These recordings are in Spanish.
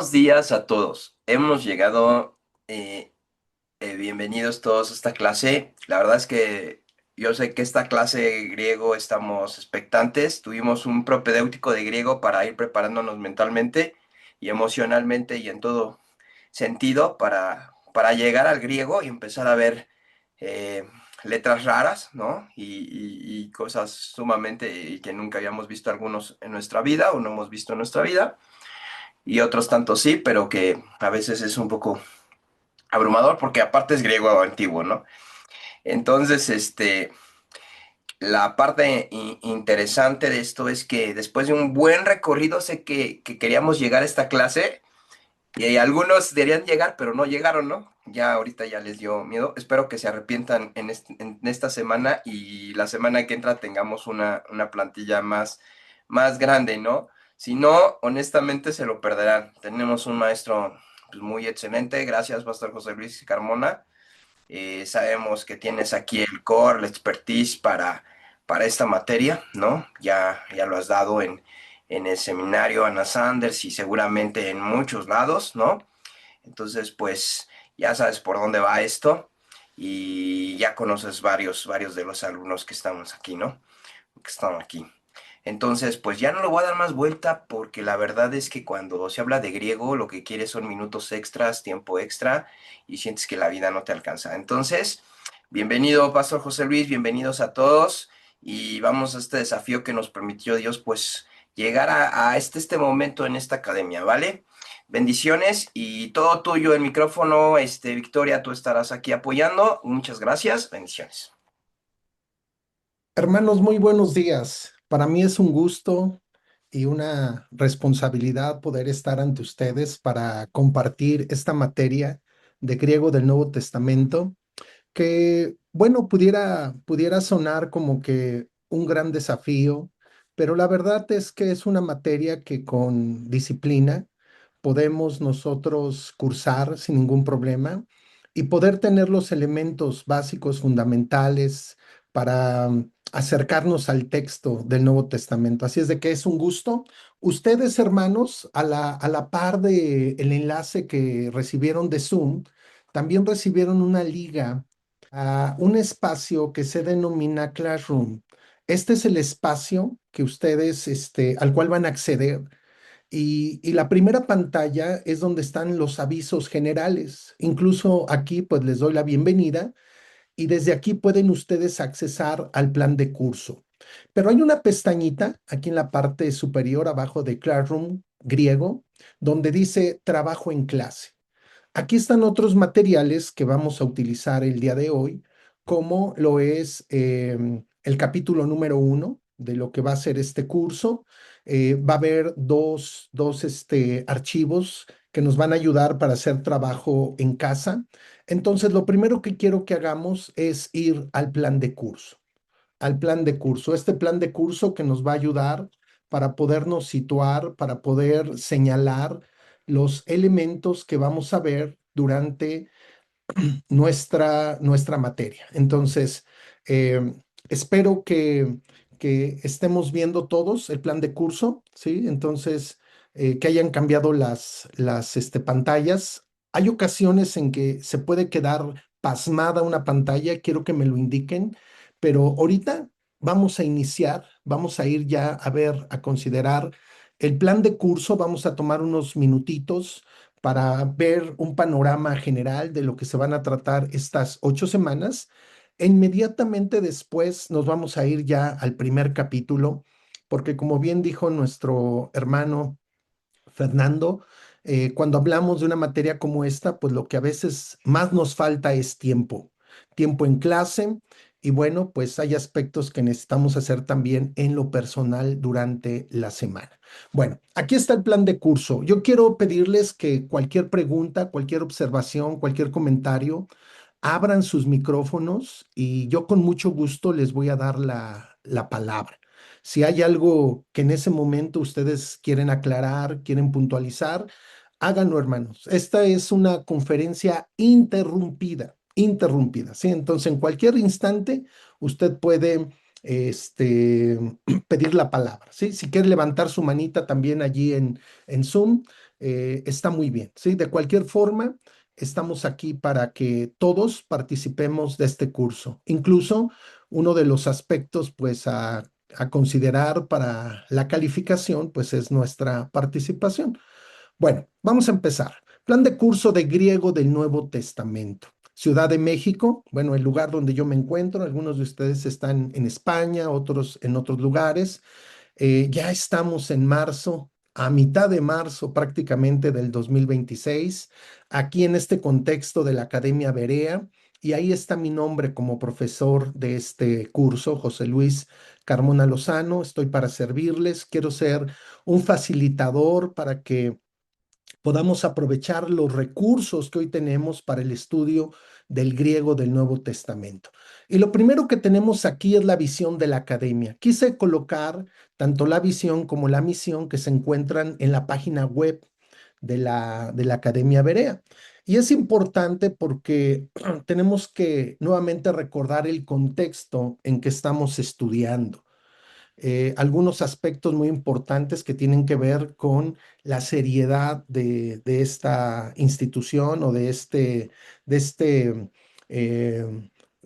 Buenos días a todos. Hemos llegado, bienvenidos todos a esta clase. La verdad es que yo sé que esta clase de griego estamos expectantes. Tuvimos un propedéutico de griego para ir preparándonos mentalmente y emocionalmente y en todo sentido para llegar al griego y empezar a ver eh, letras raras, ¿no? Y cosas sumamente y que nunca habíamos visto algunos en nuestra vida o no hemos visto en nuestra vida y otros tantos sí, pero que a veces es un poco abrumador porque aparte es griego antiguo, ¿no? Entonces, la parte interesante de esto es que después de un buen recorrido sé que queríamos llegar a esta clase y algunos deberían llegar, pero no llegaron, ¿no? Ya ahorita ya les dio miedo. Espero que se arrepientan en esta semana y la semana que entra tengamos una plantilla más grande, ¿no? Si no, honestamente se lo perderán. Tenemos un maestro pues, muy excelente. Gracias, Pastor José Luis Carmona. Sabemos que tienes aquí el core, la expertise para esta materia, ¿no? Ya lo has dado en el seminario Ana Sanders y seguramente en muchos lados, ¿no? Entonces, pues ya sabes por dónde va esto y ya conoces varios de los alumnos que estamos aquí, ¿no? Que están aquí. Entonces, pues ya no le voy a dar más vuelta porque la verdad es que cuando se habla de griego, lo que quieres son minutos extras, tiempo extra y sientes que la vida no te alcanza. Entonces, bienvenido, Pastor José Luis, bienvenidos a todos y vamos a este desafío que nos permitió Dios, pues llegar a este momento en esta academia, ¿vale? Bendiciones y todo tuyo el micrófono, Victoria, tú estarás aquí apoyando. Muchas gracias, bendiciones. Hermanos, muy buenos días. Para mí es un gusto y una responsabilidad poder estar ante ustedes para compartir esta materia de griego del Nuevo Testamento, que, bueno, pudiera sonar como que un gran desafío, pero la verdad es que es una materia que con disciplina podemos nosotros cursar sin ningún problema y poder tener los elementos básicos fundamentales para acercarnos al texto del Nuevo Testamento. Así es de que es un gusto. Ustedes, hermanos, a la par de el enlace que recibieron de Zoom, también recibieron una liga a un espacio que se denomina Classroom. Este es el espacio que ustedes, al cual van a acceder y la primera pantalla es donde están los avisos generales. Incluso aquí pues les doy la bienvenida y desde aquí pueden ustedes accesar al plan de curso. Pero hay una pestañita aquí en la parte superior abajo de Classroom griego donde dice trabajo en clase. Aquí están otros materiales que vamos a utilizar el día de hoy, como lo es el capítulo número 1 de lo que va a ser este curso. Va a haber dos archivos que nos van a ayudar para hacer trabajo en casa. Entonces, lo primero que quiero que hagamos es ir al plan de curso, al plan de curso. Este plan de curso que nos va a ayudar para podernos situar, para poder señalar los elementos que vamos a ver durante nuestra materia. Entonces, eh, espero que estemos viendo todos el plan de curso, ¿sí? Entonces, que hayan cambiado las pantallas. Hay ocasiones en que se puede quedar pasmada una pantalla, quiero que me lo indiquen, pero ahorita vamos a iniciar, vamos a ir ya a ver, a considerar el plan de curso, vamos a tomar unos minutitos para ver un panorama general de lo que se van a tratar estas 8 semanas. E inmediatamente después nos vamos a ir ya al primer capítulo, porque como bien dijo nuestro hermano Fernando, cuando hablamos de una materia como esta, pues lo que a veces más nos falta es tiempo, tiempo en clase y bueno, pues hay aspectos que necesitamos hacer también en lo personal durante la semana. Bueno, aquí está el plan de curso. Yo quiero pedirles que cualquier pregunta, cualquier observación, cualquier comentario, abran sus micrófonos y yo con mucho gusto les voy a dar la palabra. Si hay algo que en ese momento ustedes quieren aclarar, quieren puntualizar, háganlo, hermanos. Esta es una conferencia interrumpida, ¿sí? Entonces, en cualquier instante, usted puede, este, pedir la palabra, ¿sí? Si quiere levantar su manita también allí en Zoom, está muy bien, ¿sí? De cualquier forma, estamos aquí para que todos participemos de este curso. Incluso uno de los aspectos, pues, a considerar para la calificación, pues, es nuestra participación. Bueno, vamos a empezar. Plan de curso de griego del Nuevo Testamento. Ciudad de México, bueno, el lugar donde yo me encuentro, algunos de ustedes están en España, otros en otros lugares. Ya estamos en marzo, a mitad de marzo prácticamente del 2026, aquí en este contexto de la Academia Berea, y ahí está mi nombre como profesor de este curso, José Luis Carmona Lozano. Estoy para servirles, quiero ser un facilitador para que podamos aprovechar los recursos que hoy tenemos para el estudio del griego del Nuevo Testamento. Y lo primero que tenemos aquí es la visión de la academia. Quise colocar tanto la visión como la misión que se encuentran en la página web de la Academia Berea. Y es importante porque tenemos que nuevamente recordar el contexto en que estamos estudiando algunos aspectos muy importantes que tienen que ver con la seriedad de esta institución o de este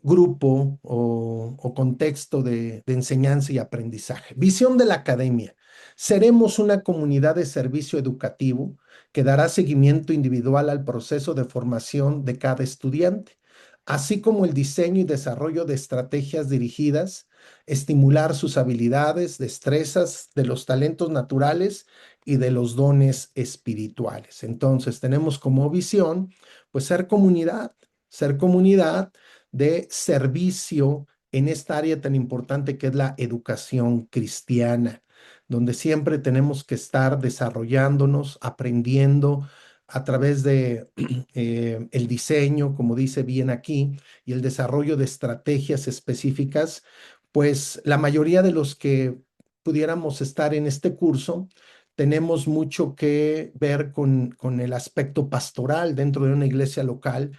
grupo o contexto de enseñanza y aprendizaje. Visión de la academia. Seremos una comunidad de servicio educativo que dará seguimiento individual al proceso de formación de cada estudiante, así como el diseño y desarrollo de estrategias dirigidas estimular sus habilidades, destrezas, de los talentos naturales y de los dones espirituales. Entonces, tenemos como visión, pues, ser comunidad de servicio en esta área tan importante que es la educación cristiana, donde siempre tenemos que estar desarrollándonos, aprendiendo a través de el diseño, como dice bien aquí, y el desarrollo de estrategias específicas, pues la mayoría de los que pudiéramos estar en este curso tenemos mucho que ver con el aspecto pastoral dentro de una iglesia local.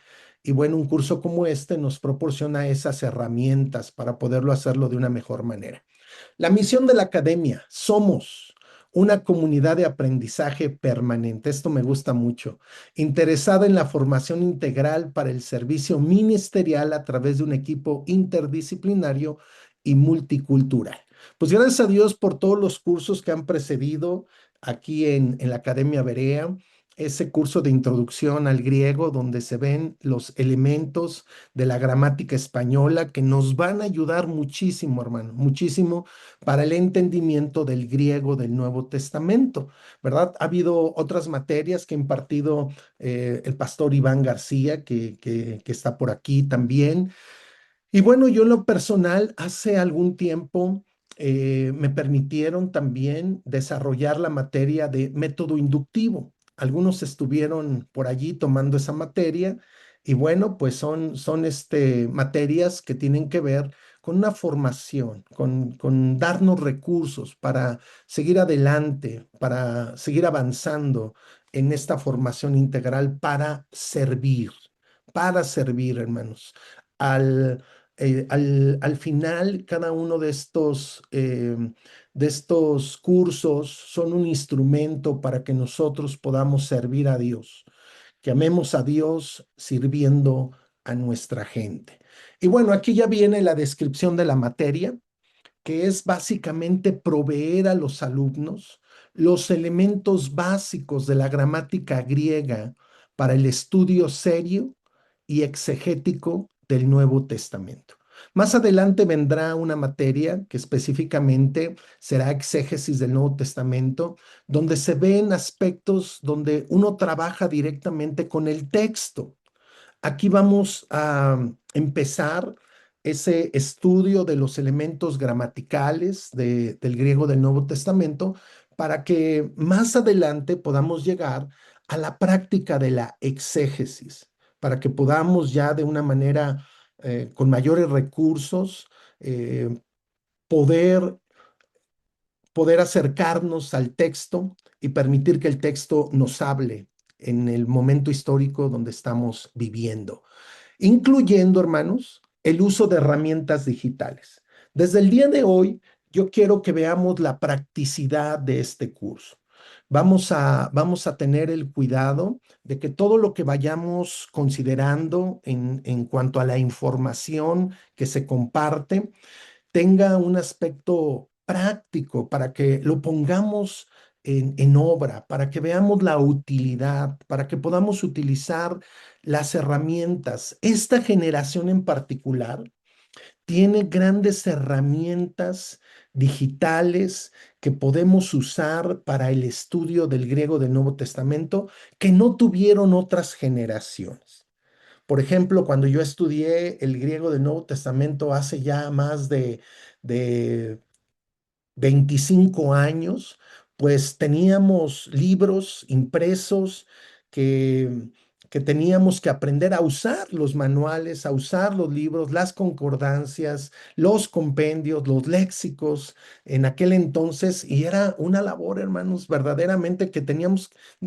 Y bueno, un curso como este nos proporciona esas herramientas para poderlo hacerlo de una mejor manera. La misión de la academia, somos una comunidad de aprendizaje permanente, esto me gusta mucho, interesada en la formación integral para el servicio ministerial a través de un equipo interdisciplinario y multicultural. Pues gracias a Dios por todos los cursos que han precedido aquí en la Academia Berea, ese curso de introducción al griego donde se ven los elementos de la gramática española que nos van a ayudar muchísimo, hermano, muchísimo para el entendimiento del griego del Nuevo Testamento, ¿verdad? Ha habido otras materias que ha impartido el pastor Iván García, que está por aquí también. Y bueno, yo en lo personal, hace algún tiempo me permitieron también desarrollar la materia de método inductivo. Algunos estuvieron por allí tomando esa materia y bueno, pues son materias que tienen que ver con una formación, con darnos recursos para seguir adelante, para seguir avanzando en esta formación integral para servir, hermanos. Al, al final, cada uno de estos cursos son un instrumento para que nosotros podamos servir a Dios, que amemos a Dios sirviendo a nuestra gente. Y bueno, aquí ya viene la descripción de la materia, que es básicamente proveer a los alumnos los elementos básicos de la gramática griega para el estudio serio y exegético del Nuevo Testamento. Más adelante vendrá una materia que específicamente será exégesis del Nuevo Testamento, donde se ven aspectos donde uno trabaja directamente con el texto. Aquí vamos a empezar ese estudio de los elementos gramaticales del griego del Nuevo Testamento para que más adelante podamos llegar a la práctica de la exégesis, para que podamos ya de una manera con mayores recursos eh, poder poder acercarnos al texto y permitir que el texto nos hable en el momento histórico donde estamos viviendo, incluyendo, hermanos, el uso de herramientas digitales. Desde el día de hoy, yo quiero que veamos la practicidad de este curso. Vamos a tener el cuidado de que todo lo que vayamos considerando en cuanto a la información que se comparte tenga un aspecto práctico para que lo pongamos en obra, para que veamos la utilidad, para que podamos utilizar las herramientas. Esta generación en particular tiene grandes herramientas digitales que podemos usar para el estudio del griego del Nuevo Testamento que no tuvieron otras generaciones. Por ejemplo, cuando yo estudié el griego del Nuevo Testamento hace ya más de 25 años, pues teníamos libros impresos que, que teníamos que aprender a usar los manuales, a usar los libros, las concordancias, los compendios, los léxicos en aquel entonces, y era una labor, hermanos, verdaderamente que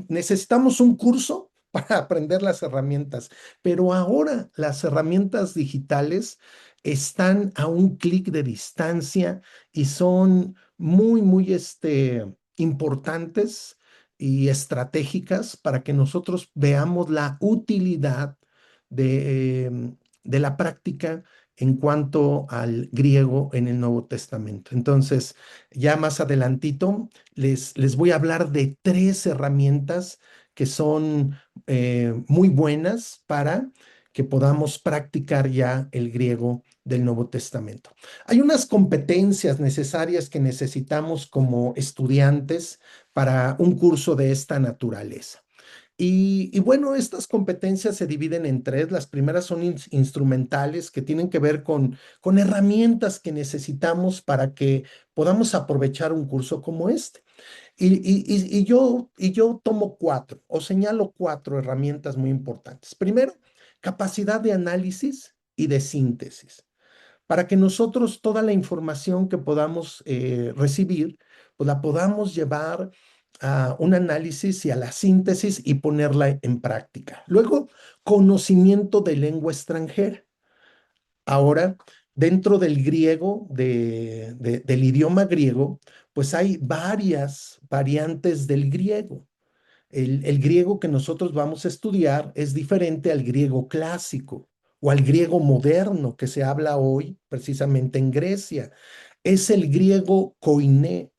necesitamos un curso para aprender las herramientas, pero ahora las herramientas digitales están a un clic de distancia y son muy importantes y estratégicas para que nosotros veamos la utilidad de la práctica en cuanto al griego en el Nuevo Testamento. Entonces, ya más adelantito les voy a hablar de tres herramientas que son muy buenas para que podamos practicar ya el griego del Nuevo Testamento. Hay unas competencias necesarias que necesitamos como estudiantes para un curso de esta naturaleza. Y bueno, estas competencias se dividen en tres. Las primeras son instrumentales, que tienen que ver con herramientas que necesitamos para que podamos aprovechar un curso como este. Y yo tomo cuatro o señalo cuatro herramientas muy importantes. Primero, capacidad de análisis y de síntesis para que nosotros toda la información que podamos recibir, pues la podamos llevar a un análisis y a la síntesis y ponerla en práctica. Luego, conocimiento de lengua extranjera. Ahora, dentro del griego, del idioma griego, pues hay varias variantes del griego. El griego que nosotros vamos a estudiar es diferente al griego clásico o al griego moderno que se habla hoy precisamente en Grecia. Es el griego koiné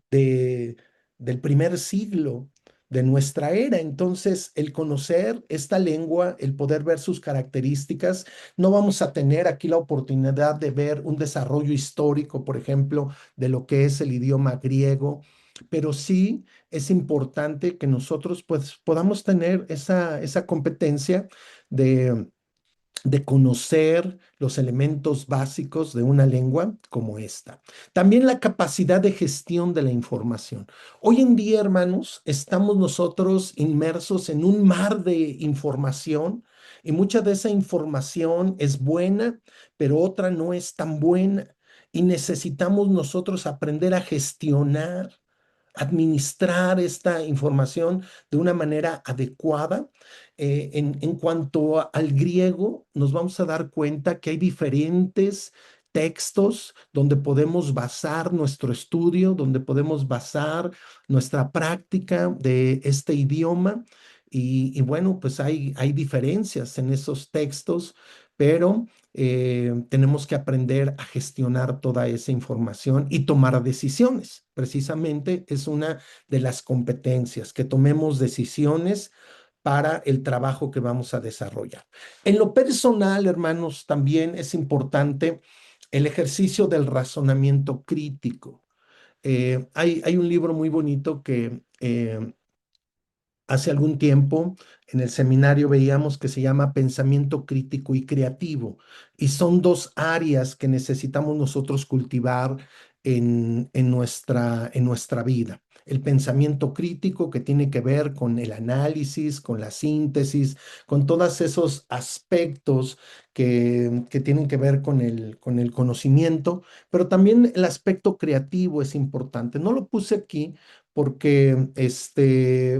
de, del primer siglo de nuestra era. Entonces, el conocer esta lengua, el poder ver sus características, no vamos a tener aquí la oportunidad de ver un desarrollo histórico, por ejemplo, de lo que es el idioma griego, pero sí es importante que nosotros pues podamos tener esa competencia de, de conocer los elementos básicos de una lengua como esta. También la capacidad de gestión de la información. Hoy en día, hermanos, estamos nosotros inmersos en un mar de información y mucha de esa información es buena, pero otra no es tan buena. Y necesitamos nosotros aprender a gestionar, administrar esta información de una manera adecuada. En cuanto al griego, nos vamos a dar cuenta que hay diferentes textos donde podemos basar nuestro estudio, donde podemos basar nuestra práctica de este idioma. Y bueno, pues hay diferencias en esos textos, pero tenemos que aprender a gestionar toda esa información y tomar decisiones. Precisamente es una de las competencias, que tomemos decisiones para el trabajo que vamos a desarrollar. En lo personal, hermanos, también es importante el ejercicio del razonamiento crítico. Hay un libro muy bonito que hace algún tiempo en el seminario veíamos que se llama pensamiento crítico y creativo, y son dos áreas que necesitamos nosotros cultivar en nuestra vida. El pensamiento crítico, que tiene que ver con el análisis, con la síntesis, con todos esos aspectos que tienen que ver con el conocimiento, pero también el aspecto creativo es importante. No lo puse aquí porque,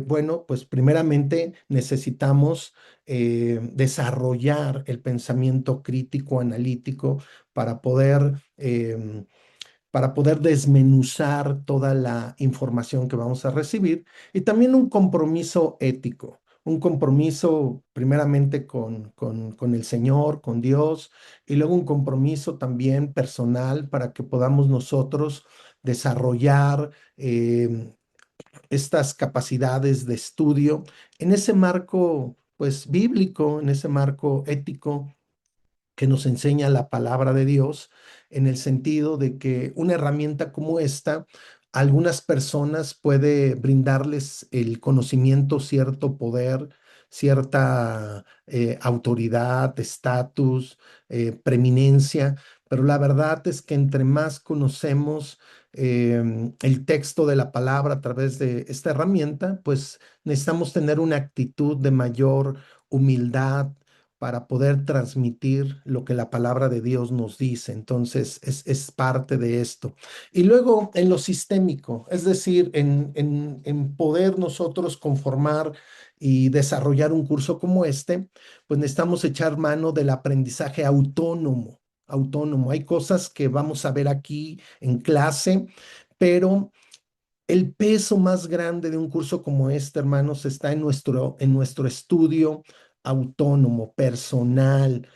bueno, pues primeramente necesitamos desarrollar el pensamiento crítico, analítico, para poder para poder desmenuzar toda la información que vamos a recibir y también un compromiso ético, un compromiso primeramente con el Señor, con Dios, y luego un compromiso también personal para que podamos nosotros desarrollar estas capacidades de estudio en ese marco, pues, bíblico, en ese marco ético que nos enseña la palabra de Dios, en el sentido de que una herramienta como esta, a algunas personas puede brindarles el conocimiento, cierto poder, cierta autoridad, estatus, preeminencia, pero la verdad es que entre más conocemos el texto de la palabra a través de esta herramienta, pues necesitamos tener una actitud de mayor humildad, para poder transmitir lo que la palabra de Dios nos dice. Entonces, es parte de esto. Y luego en lo sistémico, es decir, en poder nosotros conformar y desarrollar un curso como este, pues necesitamos echar mano del aprendizaje autónomo. Autónomo. Hay cosas que vamos a ver aquí en clase, pero el peso más grande de un curso como este, hermanos, está en nuestro estudio autónomo, personal,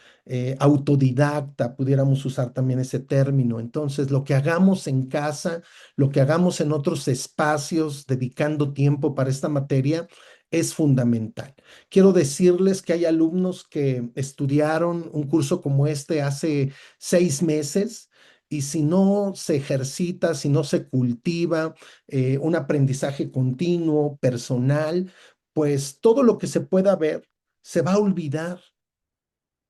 autodidacta, pudiéramos usar también ese término. Entonces, lo que hagamos en casa, lo que hagamos en otros espacios, dedicando tiempo para esta materia, es fundamental. Quiero decirles que hay alumnos que estudiaron un curso como este hace 6 meses. Y si no se ejercita, si no se cultiva, un aprendizaje continuo, personal, pues todo lo que se pueda ver se va a olvidar.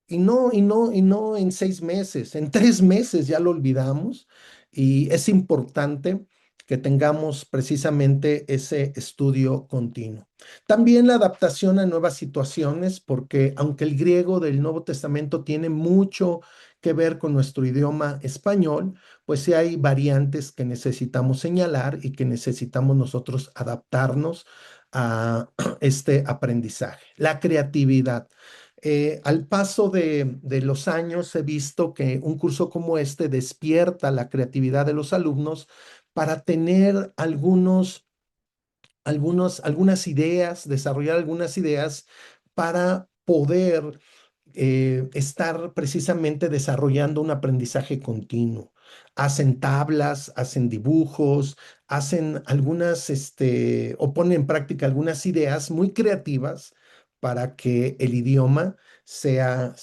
Y no en 6 meses, en 3 meses ya lo olvidamos. Y es importante que tengamos precisamente ese estudio continuo. También la adaptación a nuevas situaciones, porque aunque el griego del Nuevo Testamento tiene mucho que ver con nuestro idioma español, pues sí hay variantes que necesitamos señalar y que necesitamos nosotros adaptarnos a este aprendizaje. La creatividad. Al paso de los años he visto que un curso como este despierta la creatividad de los alumnos para tener algunas ideas, desarrollar algunas ideas para poder estar precisamente desarrollando un aprendizaje continuo. Hacen tablas, hacen dibujos, hacen o ponen en práctica algunas ideas muy creativas para que el idioma sea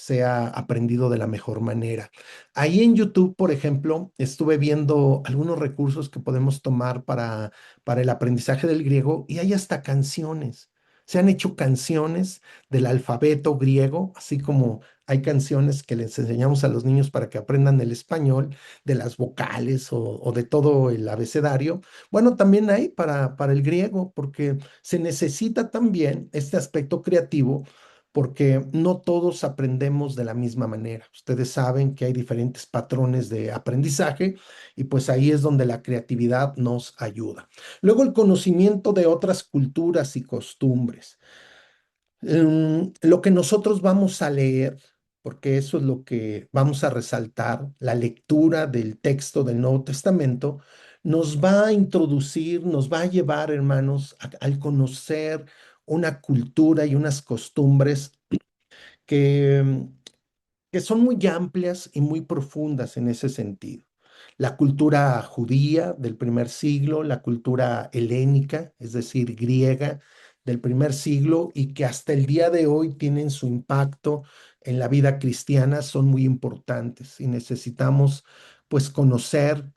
aprendido de la mejor manera. Ahí en YouTube, por ejemplo, estuve viendo algunos recursos que podemos tomar para el aprendizaje del griego y hay hasta canciones. Se han hecho canciones del alfabeto griego, así como hay canciones que les enseñamos a los niños para que aprendan el español, de las vocales o de todo el abecedario. Bueno, también hay para el griego, porque se necesita también este aspecto creativo, porque no todos aprendemos de la misma manera. Ustedes saben que hay diferentes patrones de aprendizaje y pues ahí es donde la creatividad nos ayuda. Luego el conocimiento de otras culturas y costumbres. Lo que nosotros vamos a leer, porque eso es lo que vamos a resaltar, la lectura del texto del Nuevo Testamento, nos va a introducir, nos va a llevar, hermanos, al conocer una cultura y unas costumbres que, que son muy amplias y muy profundas en ese sentido. La cultura judía del primer siglo, la cultura helénica, es decir, griega del primer siglo, y que hasta el día de hoy tienen su impacto en la vida cristiana, son muy importantes y necesitamos pues conocer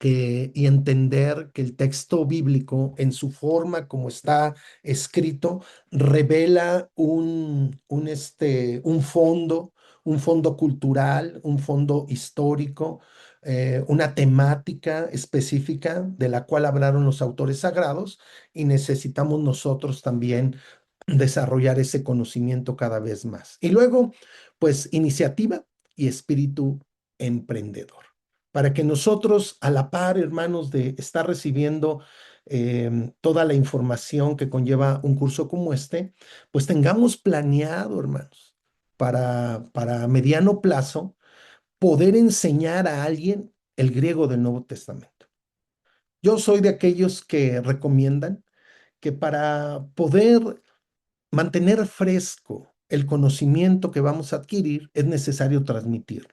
y entender que el texto bíblico, en su forma como está escrito, revela un fondo cultural, un fondo histórico, una temática específica de la cual hablaron los autores sagrados, y necesitamos nosotros también desarrollar ese conocimiento cada vez más. Y luego, pues, iniciativa y espíritu emprendedor, para que nosotros, a la par, hermanos, de estar recibiendo toda la información que conlleva un curso como este, pues tengamos planeado, hermanos, para mediano plazo, poder enseñar a alguien el griego del Nuevo Testamento. Yo soy de aquellos que recomiendan que para poder mantener fresco el conocimiento que vamos a adquirir es necesario transmitirlo.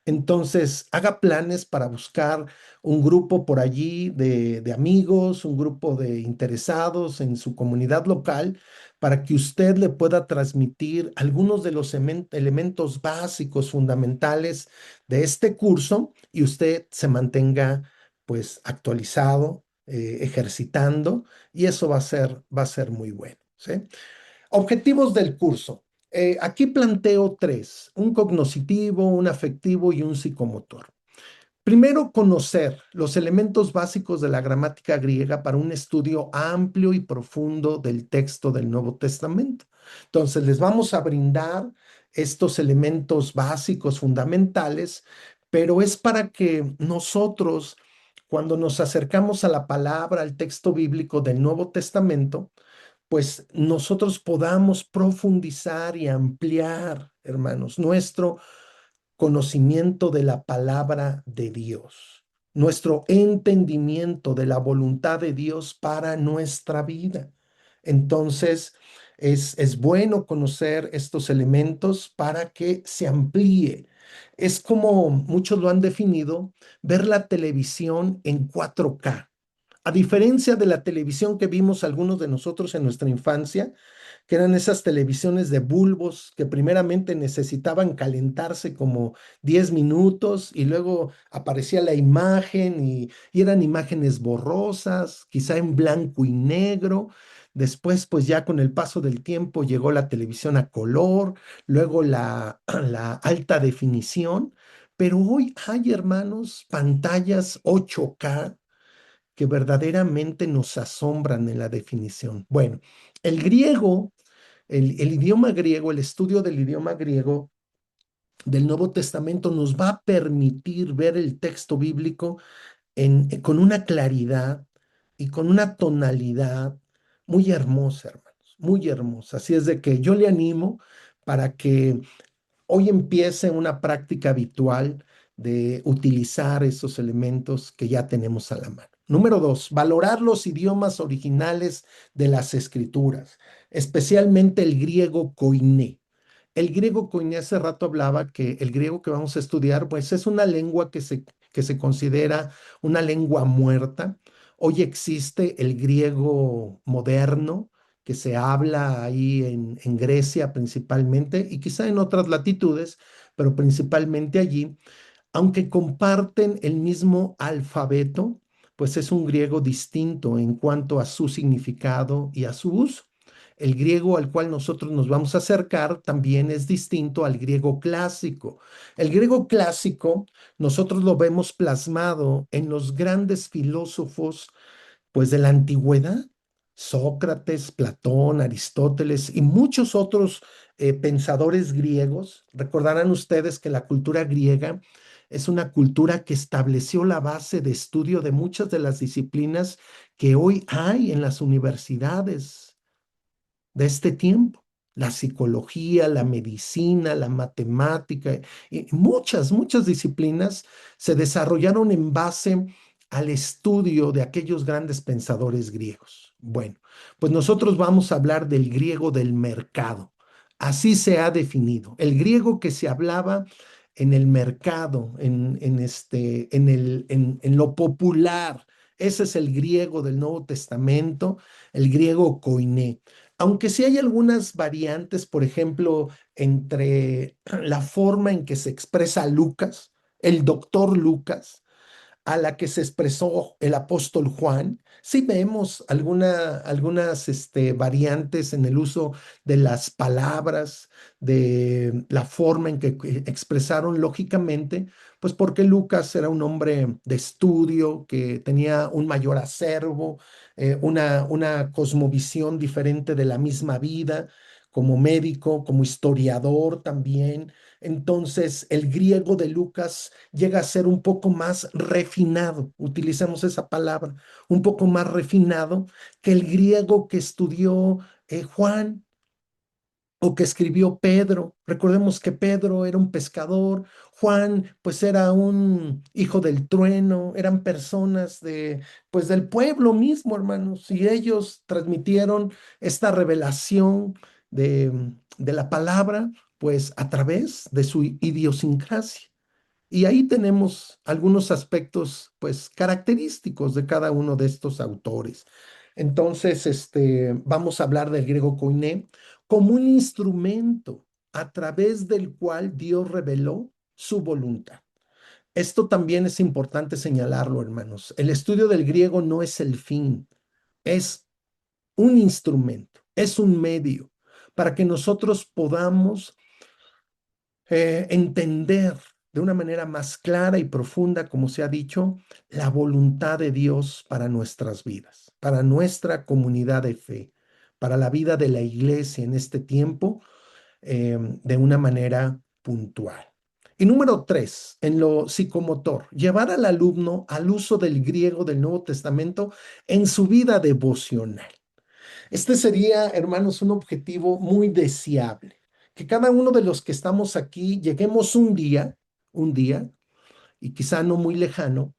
Entonces, haga planes para buscar un grupo por allí de amigos, un grupo de interesados en su comunidad local, para que usted le pueda transmitir algunos de los elementos básicos, fundamentales de este curso y usted se mantenga pues actualizado, ejercitando, y eso va a ser muy bueno, ¿sí? Objetivos del curso. Aquí planteo tres: un cognoscitivo, un afectivo y un psicomotor. Primero, conocer los elementos básicos de la gramática griega para un estudio amplio y profundo del texto del Nuevo Testamento. Entonces, les vamos a brindar estos elementos básicos, fundamentales, pero es para que nosotros, cuando nos acercamos a la palabra, al texto bíblico del Nuevo Testamento, pues nosotros podamos profundizar y ampliar, hermanos, nuestro conocimiento de la palabra de Dios, nuestro entendimiento de la voluntad de Dios para nuestra vida. Entonces, es bueno conocer estos elementos para que se amplíe. Es como muchos lo han definido, ver la televisión en 4K. A diferencia de la televisión que vimos algunos de nosotros en nuestra infancia, que eran esas televisiones de bulbos que primeramente necesitaban calentarse como 10 minutos y luego aparecía la imagen y eran imágenes borrosas, quizá en blanco y negro. Después, pues ya con el paso del tiempo llegó la televisión a color, luego la alta definición, pero hoy hay, hermanos, pantallas 8K que verdaderamente nos asombran en la definición. Bueno, el griego, el idioma griego, el estudio del idioma griego del Nuevo Testamento nos va a permitir ver el texto bíblico con una claridad y con una tonalidad muy hermosa, hermanos, muy hermosa. Así es de que yo le animo para que hoy empiece una práctica habitual de utilizar esos elementos que ya tenemos a la mano. Número dos, valorar los idiomas originales de las escrituras, especialmente el griego koiné. El griego koiné, hace rato hablaba que el griego que vamos a estudiar, pues es una lengua que se considera una lengua muerta. Hoy existe el griego moderno, que se habla ahí en Grecia principalmente y quizá en otras latitudes, pero principalmente allí, aunque comparten el mismo alfabeto, pues es un griego distinto en cuanto a su significado y a su uso. El griego al cual nosotros nos vamos a acercar también es distinto al griego clásico. El griego clásico nosotros lo vemos plasmado en los grandes filósofos pues de la antigüedad: Sócrates, Platón, Aristóteles y muchos otros pensadores griegos. Recordarán ustedes que la cultura griega es una cultura que estableció la base de estudio de muchas de las disciplinas que hoy hay en las universidades de este tiempo: la psicología, la medicina, la matemática y muchas disciplinas se desarrollaron en base al estudio de aquellos grandes pensadores griegos. Bueno, pues nosotros vamos a hablar del griego del mercado. Así se ha definido: el griego que se hablaba en el mercado, en lo popular. Ese es el griego del Nuevo Testamento, el griego koiné. Aunque sí hay algunas variantes, por ejemplo, entre la forma en que se expresa Lucas, el doctor Lucas, a la que se expresó el apóstol Juan, sí vemos algunas variantes en el uso de las palabras, de la forma en que expresaron lógicamente, pues porque Lucas era un hombre de estudio, que tenía un mayor acervo, una cosmovisión diferente de la misma vida, como médico, como historiador también. Entonces, el griego de Lucas llega a ser un poco más refinado, utilizamos esa palabra, un poco más refinado que el griego que estudió Juan. o que escribió Pedro. Recordemos que Pedro era un pescador, Juan pues era un hijo del trueno, eran personas de pues del pueblo mismo, hermanos, y ellos transmitieron esta revelación de la palabra pues a través de su idiosincrasia. Y ahí tenemos algunos aspectos, pues, característicos de cada uno de estos autores. Entonces, vamos a hablar del griego koiné como un instrumento a través del cual Dios reveló su voluntad. Esto también es importante señalarlo, hermanos. El estudio del griego no es el fin, es un instrumento, es un medio para que nosotros podamos entender de una manera más clara y profunda, como se ha dicho, la voluntad de Dios para nuestras vidas, para nuestra comunidad de fe, para la vida de la iglesia en este tiempo, de una manera puntual. Y número tres, en lo psicomotor, llevar al alumno al uso del griego del Nuevo Testamento en su vida devocional. Este sería, hermanos, un objetivo muy deseable, que cada uno de los que estamos aquí lleguemos un día, y quizá no muy lejano,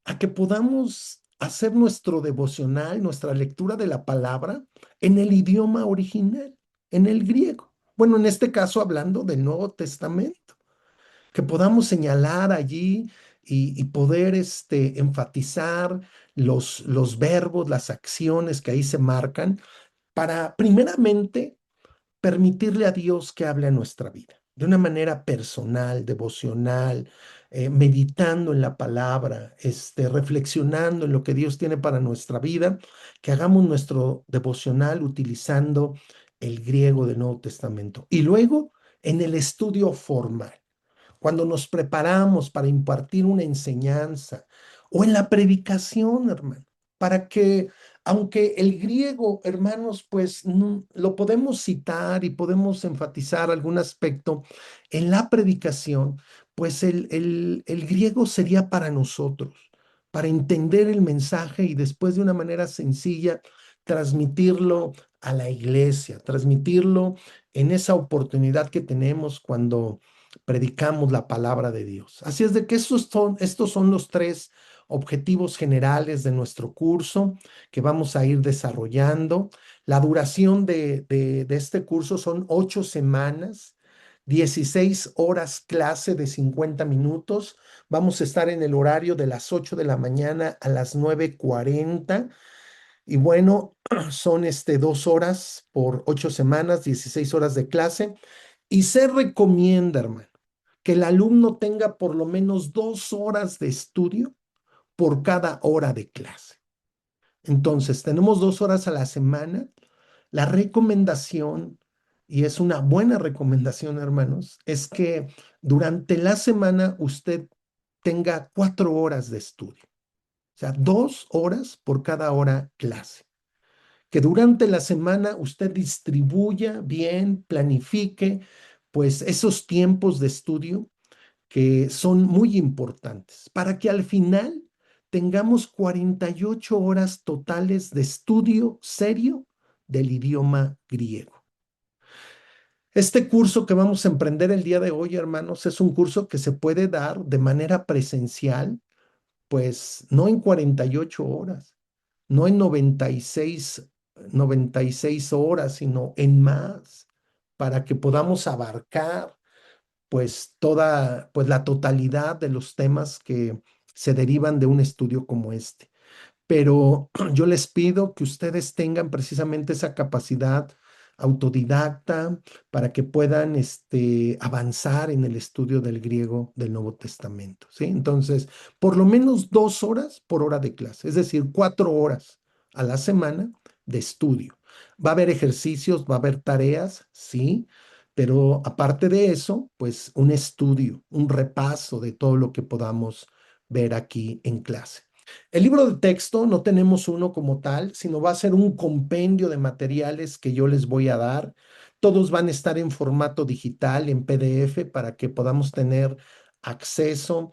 a que podamos hacer nuestro devocional, nuestra lectura de la palabra en el idioma original, en el griego. Bueno, en este caso hablando del Nuevo Testamento, que podamos señalar allí y poder enfatizar los verbos, las acciones que ahí se marcan para primeramente permitirle a Dios que hable a nuestra vida de una manera personal, devocional, meditando en la palabra, reflexionando en lo que Dios tiene para nuestra vida, que hagamos nuestro devocional utilizando el griego del Nuevo Testamento. Y luego en el estudio formal cuando nos preparamos para impartir una enseñanza o en la predicación, hermano, para que, aunque el griego, hermanos, pues lo podemos citar y podemos enfatizar algún aspecto en la predicación, pues el griego sería para nosotros, para entender el mensaje y después de una manera sencilla transmitirlo a la iglesia, transmitirlo en esa oportunidad que tenemos cuando predicamos la palabra de Dios. Así es de que estos son los tres objetivos generales de nuestro curso que vamos a ir desarrollando. La duración de este curso son 8 semanas. 16 horas clase de 50 minutos. Vamos a estar en el horario de las 8 de la mañana a las 9:40. Y bueno, son 2 horas por 8 semanas, 16 horas de clase. Y se recomienda, hermano, que el alumno tenga por lo menos 2 horas de estudio por cada hora de clase. Entonces, tenemos 2 horas a la semana. La recomendación, y es una buena recomendación, hermanos, es que durante la semana usted tenga 4 horas de estudio. O sea, 2 horas por cada hora clase. Que durante la semana usted distribuya bien, planifique, pues esos tiempos de estudio que son muy importantes para que al final tengamos 48 horas totales de estudio serio del idioma griego. Este curso que vamos a emprender el día de hoy, hermanos, es un curso que se puede dar de manera presencial, pues no en 48 horas, no en 96 horas, sino en más, para que podamos abarcar pues toda, pues la totalidad de los temas que se derivan de un estudio como este. Pero yo les pido que ustedes tengan precisamente esa capacidad autodidacta para que puedan avanzar en el estudio del griego del Nuevo Testamento, ¿sí? Entonces, por lo menos 2 horas por hora de clase, es decir, 4 horas a la semana de estudio. Va a haber ejercicios, va a haber tareas, sí, pero aparte de eso, pues un estudio, un repaso de todo lo que podamos ver aquí en clase. El libro de texto no tenemos uno como tal, sino va a ser un compendio de materiales que yo les voy a dar. Todos van a estar en formato digital, en PDF, para que podamos tener acceso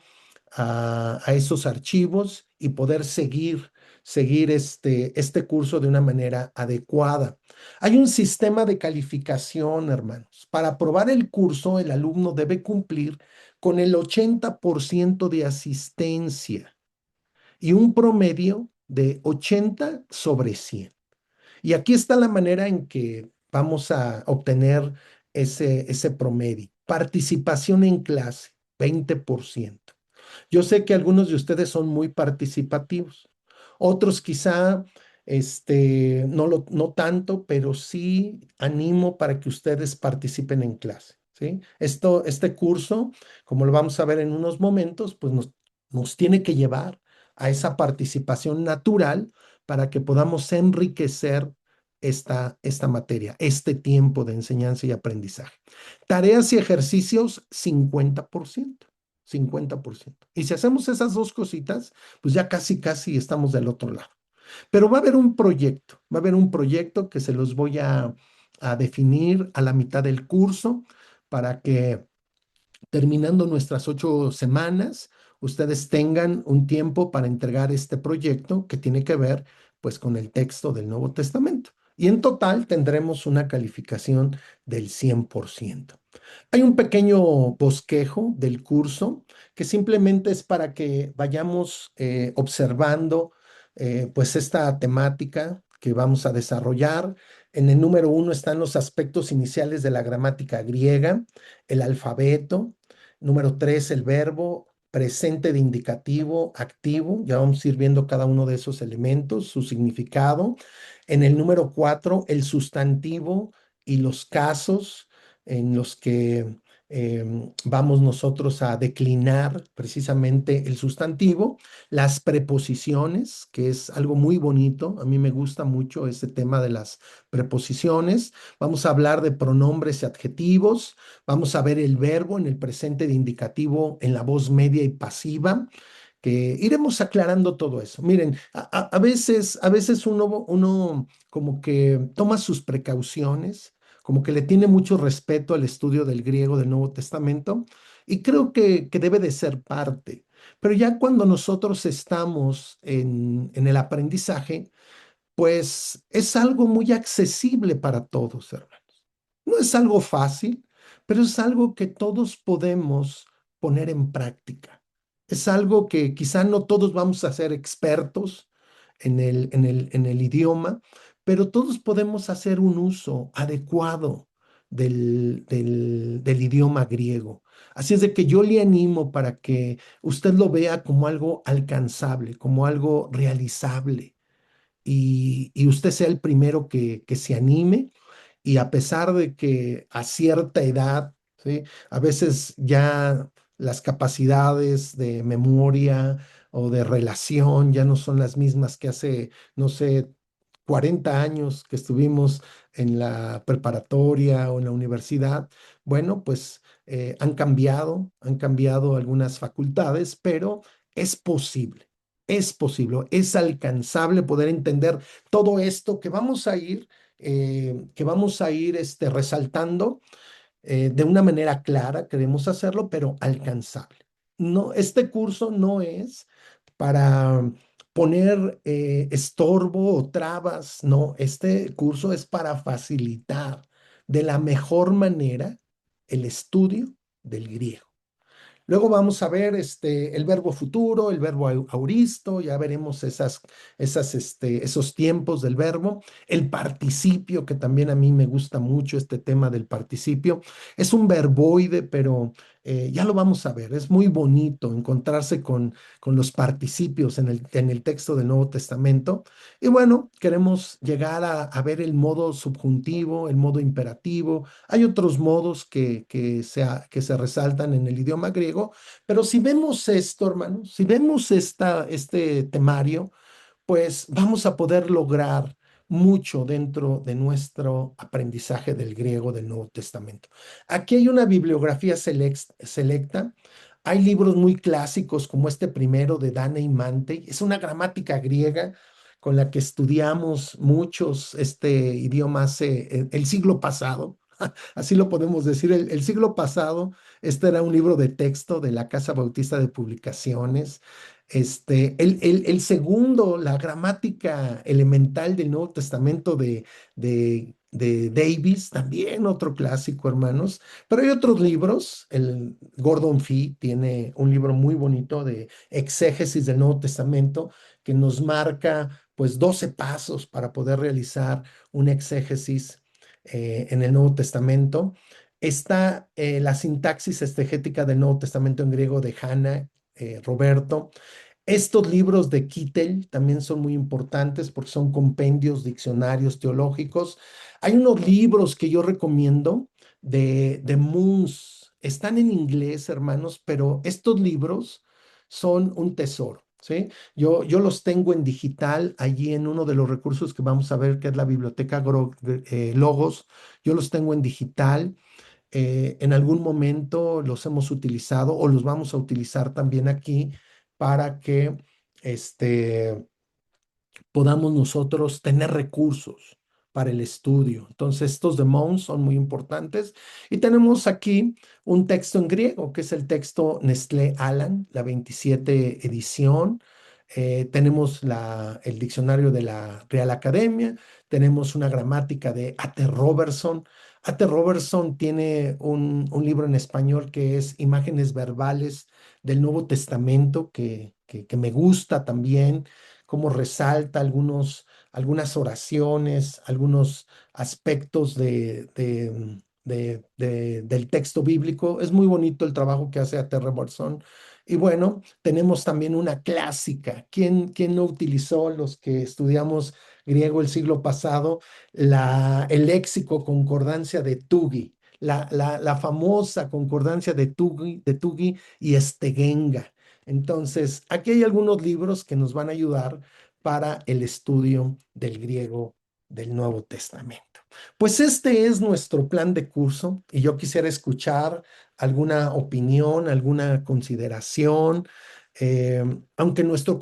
a esos archivos y poder seguir seguir este curso de una manera adecuada. Hay un sistema de calificación, hermanos. Para aprobar el curso, el alumno debe cumplir con el 80% de asistencia y un promedio de 80 sobre 100. Y aquí está la manera en que vamos a obtener ese promedio. Participación en clase, 20%. Yo sé que algunos de ustedes son muy participativos, otros quizá no tanto, pero sí animo para que ustedes participen en clase, ¿sí? Este curso, como lo vamos a ver en unos momentos, pues nos tiene que llevar a esa participación natural para que podamos enriquecer esta materia, este tiempo de enseñanza y aprendizaje. Tareas y ejercicios, 50%. 50%. Y si hacemos esas dos cositas, pues ya casi, casi estamos del otro lado. Pero va a haber un proyecto que se los voy a definir a la mitad del curso para que terminando nuestras 8 semanas, ustedes tengan un tiempo para entregar este proyecto que tiene que ver pues con el texto del Nuevo Testamento. Y en total tendremos una calificación del 100%. Hay un pequeño bosquejo del curso que simplemente es para que vayamos observando pues esta temática que vamos a desarrollar. En el número 1 están los aspectos iniciales de la gramática griega, el alfabeto. Número 3, el verbo presente de indicativo activo. Ya vamos a ir viendo cada uno de esos elementos, su significado. En el número 4, el sustantivo y los casos en los que vamos nosotros a declinar precisamente el sustantivo, las preposiciones, que es algo muy bonito, a mí me gusta mucho ese tema de las preposiciones, vamos a hablar de pronombres y adjetivos, vamos a ver el verbo en el presente de indicativo en la voz media y pasiva, que iremos aclarando todo eso. Miren, a veces uno como que toma sus precauciones, como que le tiene mucho respeto al estudio del griego del Nuevo Testamento y creo que debe de ser parte. Pero ya cuando nosotros estamos en el aprendizaje, pues es algo muy accesible para todos, hermanos. No es algo fácil, pero es algo que todos podemos poner en práctica. Es algo que quizá no todos vamos a ser expertos en el idioma, pero todos podemos hacer un uso adecuado del idioma griego. Así es de que yo le animo para que usted lo vea como algo alcanzable, como algo realizable y usted sea el primero que se anime y a pesar de que a cierta edad, ¿sí? A veces ya las capacidades de memoria o de relación ya no son las mismas que hace, no sé, 40 años que estuvimos en la preparatoria o en la universidad. Bueno, pues han cambiado algunas facultades, pero es posible. Es posible, es alcanzable poder entender todo esto que vamos a ir resaltando de una manera clara, queremos hacerlo, pero alcanzable. No, este curso no es para poner estorbo o trabas, no, este curso es para facilitar de la mejor manera el estudio del griego. Luego vamos a ver el verbo futuro, el verbo auristo, ya veremos esos tiempos del verbo. El participio, que también a mí me gusta mucho este tema del participio. Es un verboide, pero ya lo vamos a ver. Es muy bonito encontrarse con los participios en el texto del Nuevo Testamento. Y bueno, queremos llegar a ver el modo subjuntivo, el modo imperativo. Hay otros modos que se resaltan en el idioma griego, pero si vemos esto, hermanos, si vemos este temario, pues vamos a poder lograr mucho dentro de nuestro aprendizaje del griego del Nuevo Testamento. Aquí hay una bibliografía selecta. Hay libros muy clásicos como este primero de Dana y Mantei. Es una gramática griega con la que estudiamos muchos este idioma hace el siglo pasado. Así lo podemos decir. El siglo pasado, este era un libro de texto de la Casa Bautista de Publicaciones. El segundo, la gramática elemental del Nuevo Testamento de Davis, también otro clásico, hermanos. Pero hay otros libros. El Gordon Fee tiene un libro muy bonito de exégesis del Nuevo Testamento que nos marca pues 12 pasos para poder realizar un exégesis en el Nuevo Testamento. Está la sintaxis exegética del Nuevo Testamento en griego de Hanna, Roberto. Estos libros de Kittel también son muy importantes porque son compendios, diccionarios teológicos. Hay unos libros que yo recomiendo de Moons. Están en inglés, hermanos, pero estos libros son un tesoro, ¿sí? Yo los tengo en digital allí en uno de los recursos que vamos a ver, que es la biblioteca Logos. Yo los tengo en digital. En algún momento los hemos utilizado o los vamos a utilizar también aquí para que este, podamos nosotros tener recursos para el estudio. Entonces, estos de Mons son muy importantes. Y tenemos aquí un texto en griego, que es el texto Nestlé Aland, la 27 edición. Tenemos el diccionario de la Real Academia, tenemos una gramática de A.T. Robertson. A.T. Robertson tiene un libro en español que es Imágenes Verbales del Nuevo Testamento, que me gusta también cómo resalta algunas oraciones, algunos aspectos del texto bíblico. Es muy bonito el trabajo que hace A.T. Robertson. Y bueno, tenemos también una clásica. ¿Quién no utilizó los que estudiamos griego el siglo pasado? El léxico concordancia de Tuggy, la famosa concordancia de Tuggy y Estegenga. Entonces, aquí hay algunos libros que nos van a ayudar para el estudio del griego del Nuevo Testamento. Pues este es nuestro plan de curso y yo quisiera escuchar alguna opinión, alguna consideración. Aunque nuestro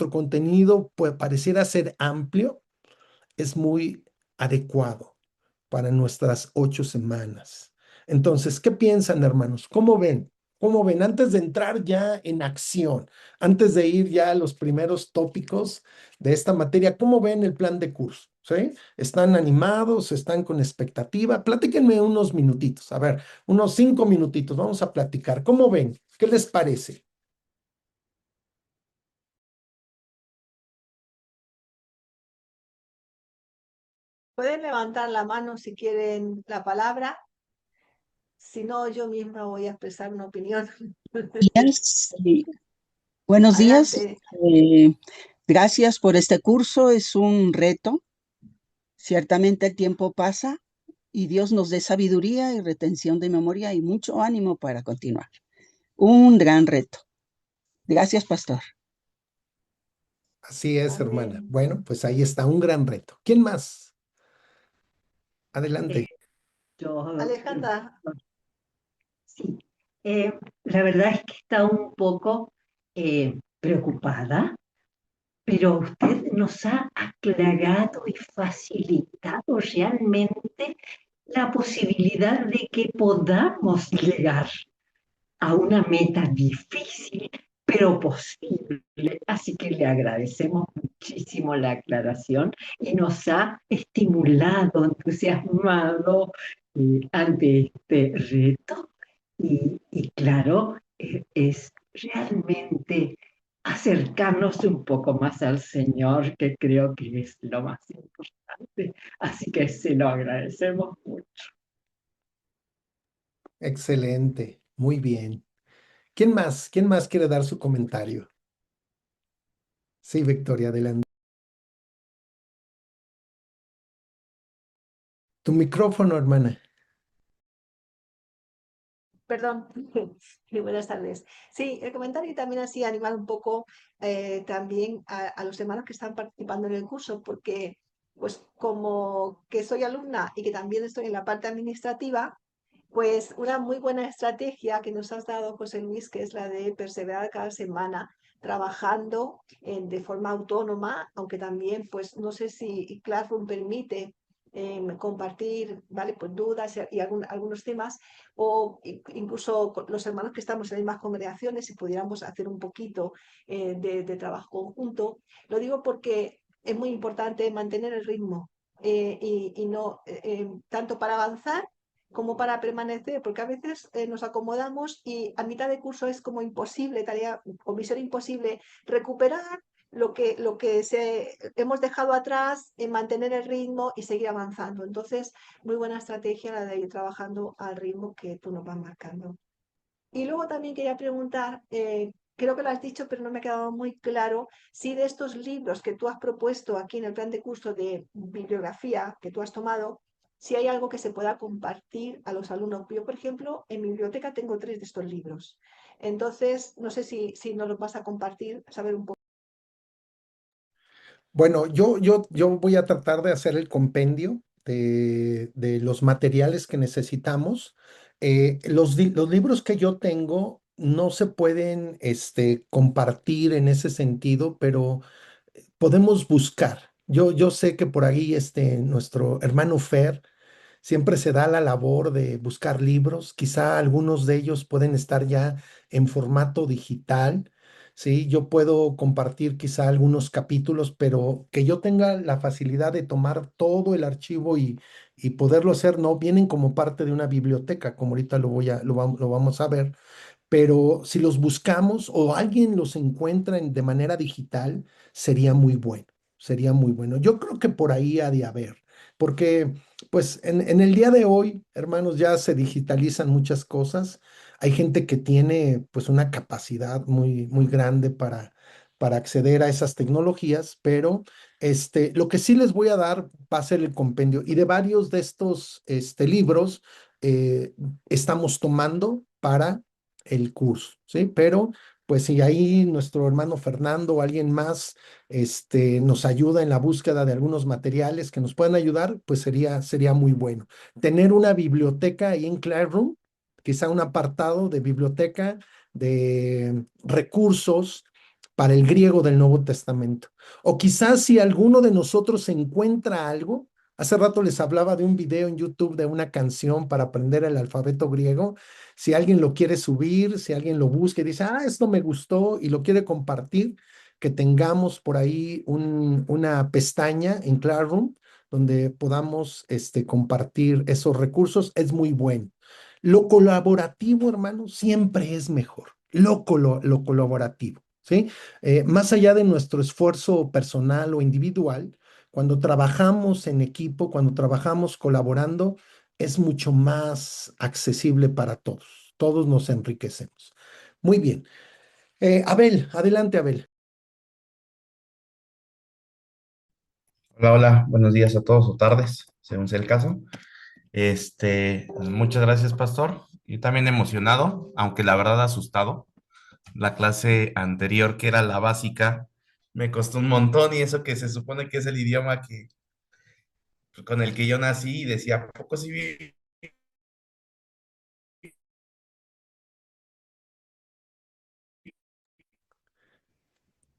contenido pues, pareciera ser amplio, es muy adecuado para nuestras 8 semanas. Entonces, ¿qué piensan, hermanos? ¿Cómo ven? ¿Cómo ven? Antes de entrar ya en acción, antes de ir ya a los primeros tópicos de esta materia, ¿cómo ven el plan de curso? ¿Sí? ¿Están animados? ¿Están con expectativa? Platíquenme unos minutitos, a ver, unos 5 minutitos, vamos a platicar. ¿Cómo ven? ¿Qué les parece? Pueden levantar la mano si quieren la palabra, si no, yo misma voy a expresar una opinión. Días, buenos días. Adelante. Gracias por este curso. Es un reto. Ciertamente el tiempo pasa y Dios nos dé sabiduría y retención de memoria y mucho ánimo para continuar. Un gran reto. Gracias, pastor. Así es, hermana. Amén. Bueno, pues ahí está un gran reto. ¿Quién más? Eh, Adelante. yo, Alejandra, sí, la verdad es que está un poco preocupada, pero usted nos ha aclarado y facilitado realmente la posibilidad de que podamos llegar a una meta difícil, pero posible. Así que le agradecemos muchísimo la aclaración y nos ha estimulado, entusiasmado ante este reto. Y claro, es realmente acercarnos un poco más al Señor, que creo que es lo más importante. Así que se lo agradecemos mucho. Excelente. Muy bien. ¿Quién más? ¿Quién más quiere dar su comentario? Sí, Victoria, adelante. Tu micrófono, hermana. perdón. Sí, buenas tardes. Sí, el comentario y también así animar un poco también a los hermanos que están participando en el curso, porque pues como que soy alumna y que también estoy en la parte administrativa, pues una muy buena estrategia que nos has dado, José Luis, que es la de perseverar cada semana trabajando de forma autónoma, aunque también, pues no sé si Classroom permite compartir, ¿vale? Pues dudas y algunos temas, o incluso con los hermanos que estamos en las mismas congregaciones, si pudiéramos hacer un poquito de trabajo conjunto. Lo digo porque es muy importante mantener el ritmo y no tanto para avanzar como para permanecer, porque a veces nos acomodamos y a mitad de curso es como imposible, tarea o misión imposible, recuperar lo que hemos dejado atrás, en mantener el ritmo y seguir avanzando. Entonces, muy buena estrategia la de ir trabajando al ritmo que tú nos vas marcando. Y luego también quería preguntar, creo que lo has dicho, pero no me ha quedado muy claro, si de estos libros que tú has propuesto aquí en el plan de curso de bibliografía que tú has tomado, si hay algo que se pueda compartir a los alumnos. Yo, por ejemplo, en mi biblioteca tengo 3 de estos libros. Entonces, no sé si nos los vas a compartir, saber un poco. Bueno, yo voy a tratar de hacer el compendio de los materiales que necesitamos. Los libros que yo tengo no se pueden compartir en ese sentido, pero podemos buscar. Yo sé que por ahí nuestro hermano Fer siempre se da la labor de buscar libros, quizá algunos de ellos pueden estar ya en formato digital, ¿sí? Yo puedo compartir quizá algunos capítulos, pero que yo tenga la facilidad de tomar todo el archivo y poderlo hacer, no, vienen como parte de una biblioteca, como ahorita lo vamos a ver, pero si los buscamos o alguien los encuentra de manera digital, sería muy bueno, sería muy bueno. Yo creo que por ahí ha de haber, porque pues en el día de hoy, hermanos, ya se digitalizan muchas cosas. Hay gente que tiene pues una capacidad muy, muy grande para acceder a esas tecnologías, pero lo que sí les voy a dar va a ser el compendio y de varios de estos libros eh, estamos tomando para el curso, ¿sí? Pero pues si ahí nuestro hermano Fernando o alguien más nos ayuda en la búsqueda de algunos materiales que nos puedan ayudar, pues sería muy bueno. Tener una biblioteca ahí en Classroom, quizá un apartado de biblioteca de recursos para el griego del Nuevo Testamento. O quizás si alguno de nosotros encuentra algo, hace rato les hablaba de un video en YouTube de una canción para aprender el alfabeto griego. Si alguien lo quiere subir, si alguien lo busca y dice, esto me gustó y lo quiere compartir, que tengamos por ahí una pestaña en Classroom donde podamos compartir esos recursos, es muy bueno. Lo colaborativo, hermano, siempre es mejor. Lo colaborativo, ¿sí? Más allá de nuestro esfuerzo personal o individual, cuando trabajamos en equipo, cuando trabajamos colaborando, es mucho más accesible para todos. Todos nos enriquecemos. Muy bien. Abel, adelante, Abel. Hola, hola, buenos días a todos o tardes, según sea el caso. Muchas gracias, pastor. Yo también emocionado, aunque la verdad asustado. La clase anterior, que era la básica, me costó un montón y eso que se supone que es el idioma que, pues, con el que yo nací y decía, ¿a poco sí vi?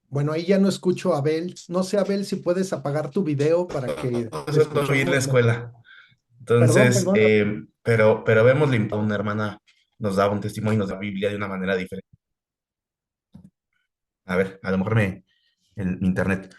Bueno, ahí ya no escucho a Abel. No sé, Abel, si puedes apagar tu video para que te Eso lo vi en la escuchemos mejor. escuela. Perdón, Entonces, perdón. pero vemos, una hermana nos daba un testimonio de la Biblia de una manera diferente. A ver, a lo mejor el internet.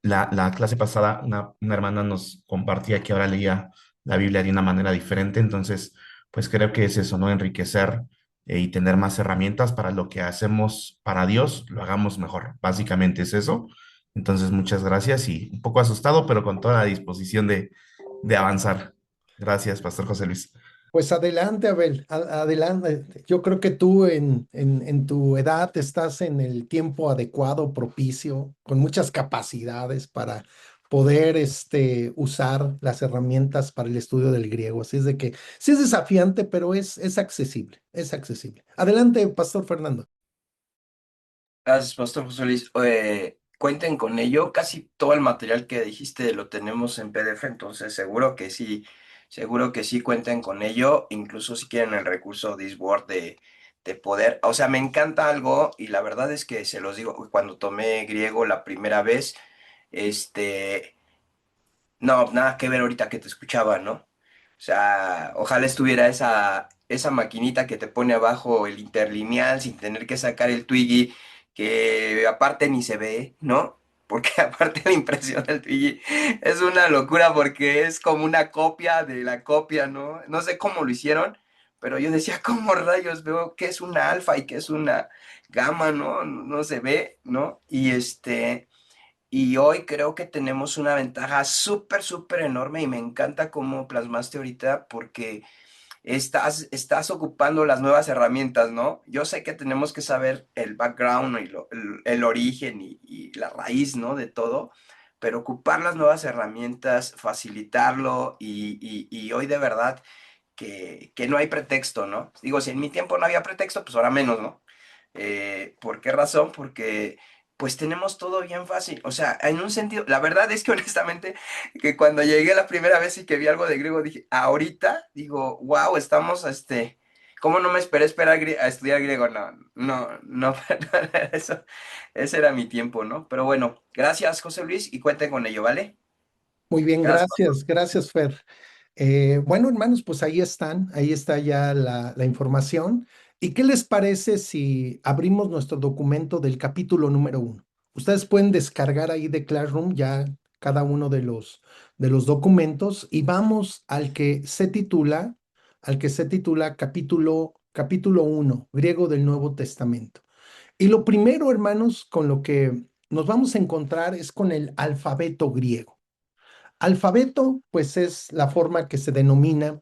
La clase pasada, una hermana nos compartía que ahora leía la Biblia de una manera diferente, entonces, pues creo que es eso, ¿no? Enriquecer y tener más herramientas para lo que hacemos para Dios, lo hagamos mejor. Básicamente es eso. Entonces, muchas gracias y un poco asustado, pero con toda la disposición de avanzar. Gracias, Pastor José Luis. Pues adelante, Abel, adelante. Yo creo que tú en tu edad estás en el tiempo adecuado, propicio, con muchas capacidades para poder usar las herramientas para el estudio del griego. Así es de que sí es desafiante, pero es accesible, es accesible. Adelante, Pastor Fernando. Gracias, Pastor José Luis. Cuenten con ello. Casi todo el material que dijiste lo tenemos en PDF, entonces seguro que sí cuenten con ello. Incluso si quieren el recurso Discord de poder. O sea, me encanta algo y la verdad es que se los digo, cuando tomé griego la primera vez, este, No, nada que ver ahorita que te escuchaba, ¿no? O sea, ojalá estuviera esa maquinita que te pone abajo el interlineal sin tener que sacar el Twiggy, que aparte ni se ve, ¿no? Porque aparte la impresión del Twiggy es una locura porque es como una copia de la copia, ¿no? No sé cómo lo hicieron, pero yo decía, ¿cómo rayos veo que es una alfa y que es una gamma, ¿no? No se ve, ¿no? Y hoy creo que tenemos una ventaja súper, súper enorme y me encanta cómo plasmaste ahorita porque estás ocupando las nuevas herramientas, ¿no? Yo sé que tenemos que saber el background y el origen y la raíz, ¿no? De todo, pero ocupar las nuevas herramientas, facilitarlo y hoy de verdad que no hay pretexto, ¿no? Digo, si en mi tiempo no había pretexto, pues ahora menos, ¿no? ¿Por qué razón? Porque pues tenemos todo bien fácil. O sea, en un sentido, la verdad es que honestamente, que cuando llegué la primera vez y que vi algo de griego, dije, ahorita, digo, wow, estamos, ¿cómo no me esperé esperar a estudiar griego? No, no, no, eso, ese era mi tiempo, ¿no? Pero bueno, gracias, José Luis, y cuenten con ello, ¿vale? Muy bien, Gracias. gracias, Fer. Bueno, hermanos, pues ahí está ya la información. ¿Y qué les parece si abrimos nuestro documento del capítulo número 1? Ustedes pueden descargar ahí de Classroom ya cada uno de los documentos y vamos al que se titula capítulo 1, griego del Nuevo Testamento. Y lo primero, hermanos, con lo que nos vamos a encontrar es con el alfabeto griego. Alfabeto, pues es la forma que se denomina,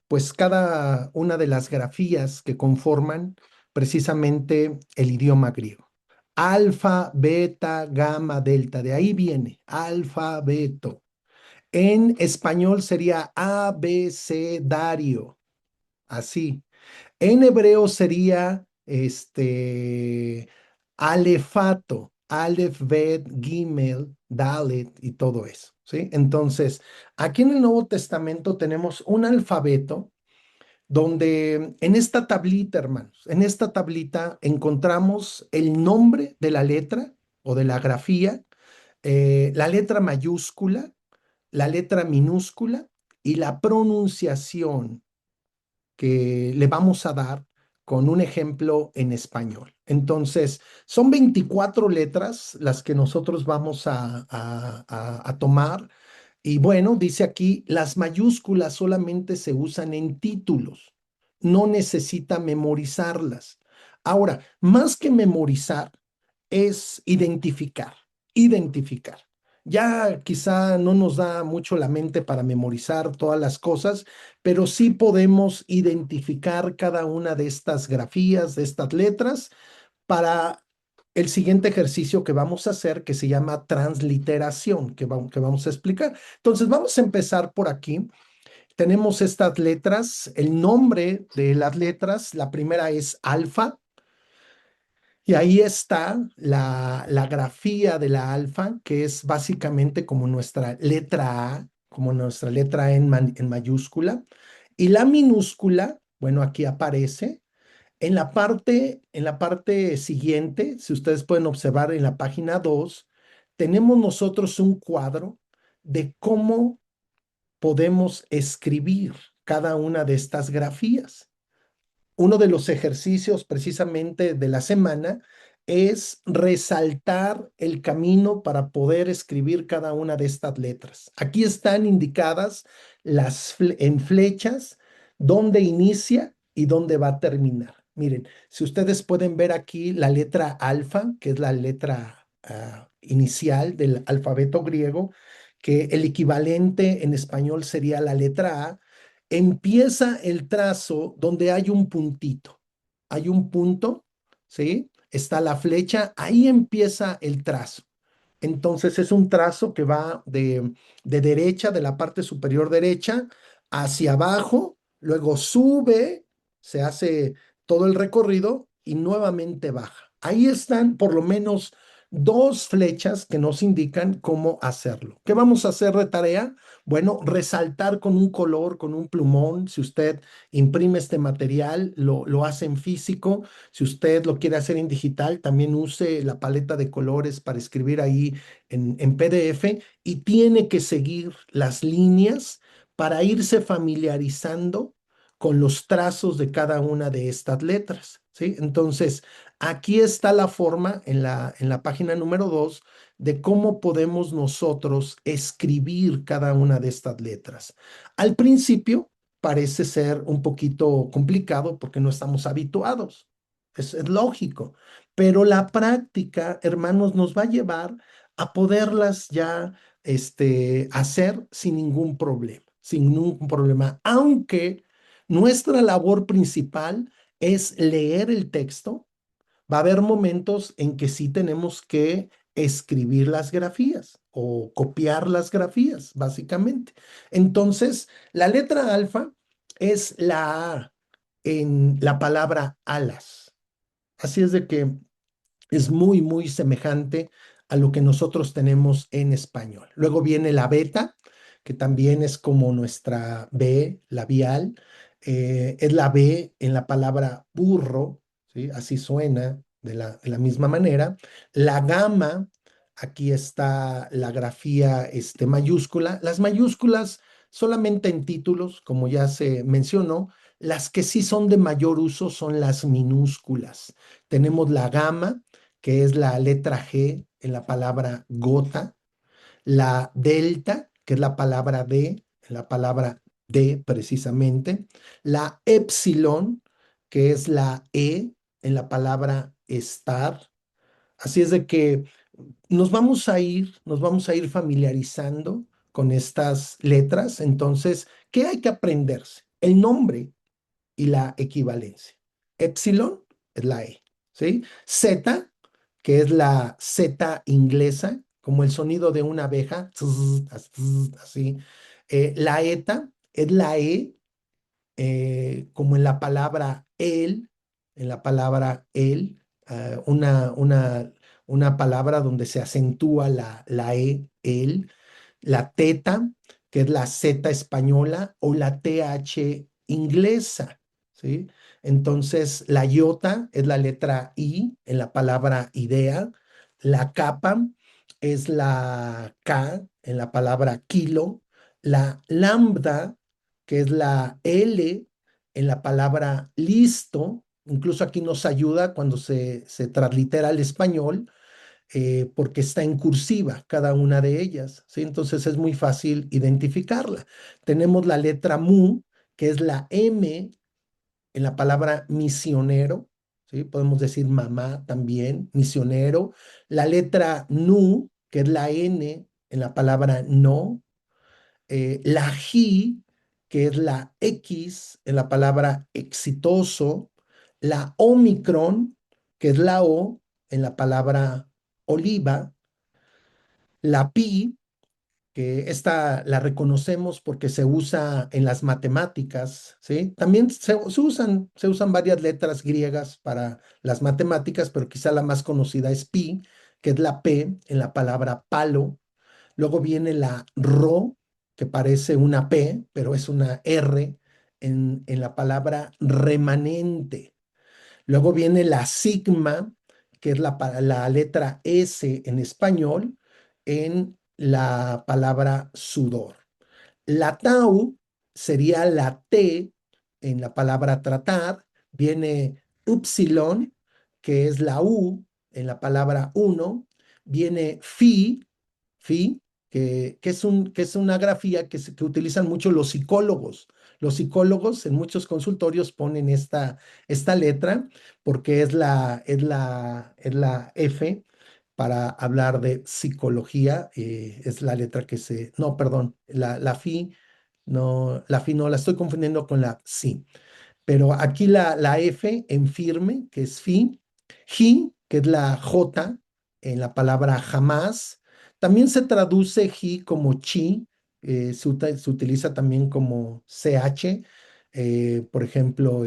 pues cada una de las grafías que conforman precisamente el idioma griego. Alfa, beta, gamma, delta, de ahí viene, alfabeto. En español sería abecedario, así. En hebreo sería alefato, alef, bet, gimel, dalet y todo eso, ¿sí? Entonces, aquí en el Nuevo Testamento tenemos un alfabeto donde en esta tablita, hermanos, en esta tablita encontramos el nombre de la letra o de la grafía, la letra mayúscula, la letra minúscula y la pronunciación que le vamos a dar con un ejemplo en español. Entonces, son 24 letras las que nosotros vamos a tomar. Y bueno, dice aquí, las mayúsculas solamente se usan en títulos, no necesita memorizarlas. Ahora, más que memorizar, es identificar. Ya quizá no nos da mucho la mente para memorizar todas las cosas, pero sí podemos identificar cada una de estas grafías, de estas letras, para el siguiente ejercicio que vamos a hacer, que se llama transliteración, que vamos a explicar. Entonces, vamos a empezar por aquí. Tenemos estas letras, el nombre de las letras, la primera es alfa, y ahí está la grafía de la alfa, que es básicamente como nuestra letra A, como nuestra letra A en mayúscula. Y la minúscula, bueno, aquí aparece. En la parte siguiente, si ustedes pueden observar en la página 2, tenemos nosotros un cuadro de cómo podemos escribir cada una de estas grafías. Uno de los ejercicios precisamente de la semana es resaltar el camino para poder escribir cada una de estas letras. Aquí están indicadas en flechas dónde inicia y dónde va a terminar. Miren, si ustedes pueden ver aquí la letra alfa, que es la letra inicial del alfabeto griego, que el equivalente en español sería la letra A, empieza el trazo donde hay un puntito. Hay un punto, ¿sí? Está la flecha, ahí empieza el trazo. Entonces es un trazo que va de derecha, de la parte superior derecha, hacia abajo, luego sube, se hace todo el recorrido y nuevamente baja. Ahí están por lo menos dos flechas que nos indican cómo hacerlo. ¿Qué vamos a hacer de tarea? Bueno, resaltar con un color, con un plumón. Si usted imprime este material, lo hace en físico. Si usted lo quiere hacer en digital, también use la paleta de colores para escribir ahí en PDF, y tiene que seguir las líneas para irse familiarizando con los trazos de cada una de estas letras, ¿sí? Entonces, aquí está la forma en la página número 2 de cómo podemos nosotros escribir cada una de estas letras. Al principio parece ser un poquito complicado porque no estamos habituados. Es lógico, pero la práctica, hermanos, nos va a llevar a poderlas ya hacer sin ningún problema, sin ningún problema, aunque nuestra labor principal es leer el texto. Va a haber momentos en que sí tenemos que escribir las grafías o copiar las grafías, básicamente. Entonces, la letra alfa es la A en la palabra alas. Así es de que es muy, muy semejante a lo que nosotros tenemos en español. Luego viene la beta, que también es como nuestra B labial. Es la B en la palabra burro, ¿sí? Así suena de la misma manera. La gama, aquí está la grafía mayúscula. Las mayúsculas solamente en títulos, como ya se mencionó. Las que sí son de mayor uso son las minúsculas. Tenemos la gama, que es la letra G en la palabra gota, la delta, que es la palabra D, en la palabra D precisamente, la epsilon, que es la E en la palabra estar. Así es de que nos vamos a ir familiarizando con estas letras. Entonces, ¿qué hay que aprenderse? El nombre y la equivalencia. Epsilon es la E, ¿sí? Z, que es la Z inglesa, como el sonido de una abeja, así. La eta es la E, como en la palabra el, una palabra donde se acentúa la E, el. La teta, que es la Z española, o la TH inglesa, ¿sí? Entonces, la iota es la letra I en la palabra idea. La capa es la K en la palabra kilo. La lambda, que es la L en la palabra listo. Incluso aquí nos ayuda cuando se translitera al español, porque está en cursiva cada una de ellas, ¿sí? Entonces es muy fácil identificarla. Tenemos la letra mu, que es la M en la palabra misionero, ¿sí? Podemos decir mamá también, misionero. La letra nu, que es la N en la palabra no. La J, que es la X en la palabra exitoso. La Omicron, que es la O en la palabra oliva. La pi, que esta la reconocemos porque se usa en las matemáticas, ¿sí? También se usan varias letras griegas para las matemáticas, pero quizá la más conocida es pi, que es la P en la palabra palo. Luego viene la rho, que parece una P, pero es una R en la palabra remanente. Luego viene la sigma, que es la letra S en español, en la palabra sudor. La tau sería la T en la palabra tratar. Viene upsilon, que es la U en la palabra uno. Viene phi, que es una grafía que utilizan mucho los psicólogos. Los psicólogos en muchos consultorios ponen esta letra porque es la F para hablar de psicología. Es la letra no, perdón, la fi no, la estoy confundiendo con la sí. Pero aquí la F en firme, que es fi, ji, que es la J en la palabra jamás. También se traduce ji como chi, se utiliza también como CH, por ejemplo,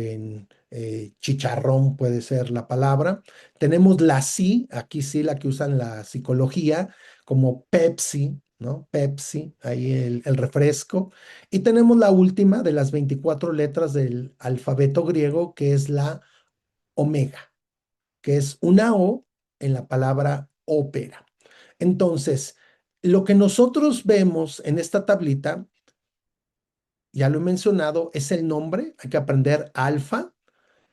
chicharrón puede ser la palabra. Tenemos la sí, aquí sí la que usan la psicología, como Pepsi, ¿no? Pepsi, ahí el refresco. Y tenemos la última de las 24 letras del alfabeto griego, que es la omega, que es una O en la palabra ópera. Entonces, lo que nosotros vemos en esta tablita, ya lo he mencionado, es el nombre. Hay que aprender alfa,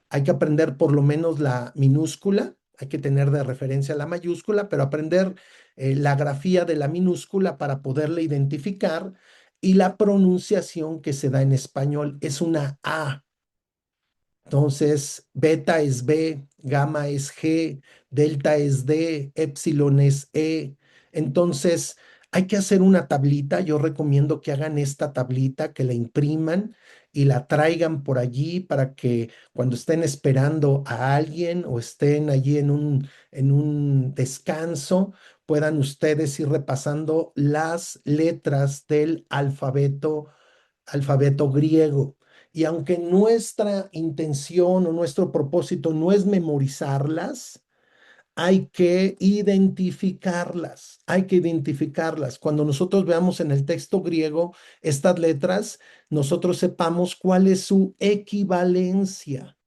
hay que aprender por lo menos la minúscula, hay que tener de referencia la mayúscula, pero aprender la grafía de la minúscula para poderla identificar, y la pronunciación que se da en español es una A. Entonces, beta es B, gamma es G, delta es D, epsilon es E. Entonces, hay que hacer una tablita. Yo recomiendo que hagan esta tablita, que la impriman y la traigan por allí para que cuando estén esperando a alguien o estén allí en un descanso, puedan ustedes ir repasando las letras del alfabeto griego. Y aunque nuestra intención o nuestro propósito no es memorizarlas, hay que identificarlas, hay que identificarlas. Cuando nosotros veamos en el texto griego estas letras, nosotros sepamos cuál es su equivalencia,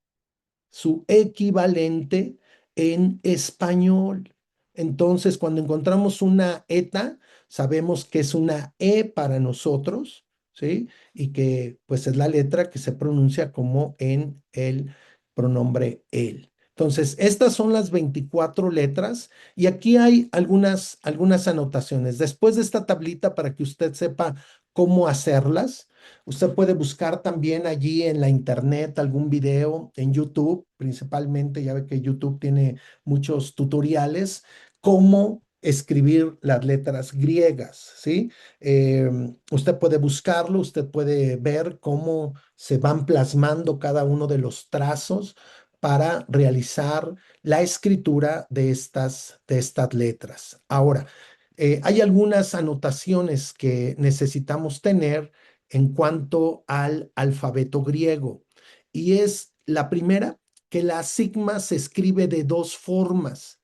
su equivalente en español. Entonces, cuando encontramos una eta, sabemos que es una E para nosotros, ¿sí? Y que pues es la letra que se pronuncia como en el pronombre él. Entonces, estas son las 24 letras y aquí hay algunas anotaciones. Después de esta tablita, para que usted sepa cómo hacerlas, usted puede buscar también allí en la internet algún video, en YouTube principalmente. Ya ve que YouTube tiene muchos tutoriales, cómo escribir las letras griegas, ¿sí? Usted puede buscarlo, usted puede ver cómo se van plasmando cada uno de los trazos para realizar la escritura de estas letras. Ahora, hay algunas anotaciones que necesitamos tener en cuanto al alfabeto griego. Y es la primera, que la sigma se escribe de dos formas.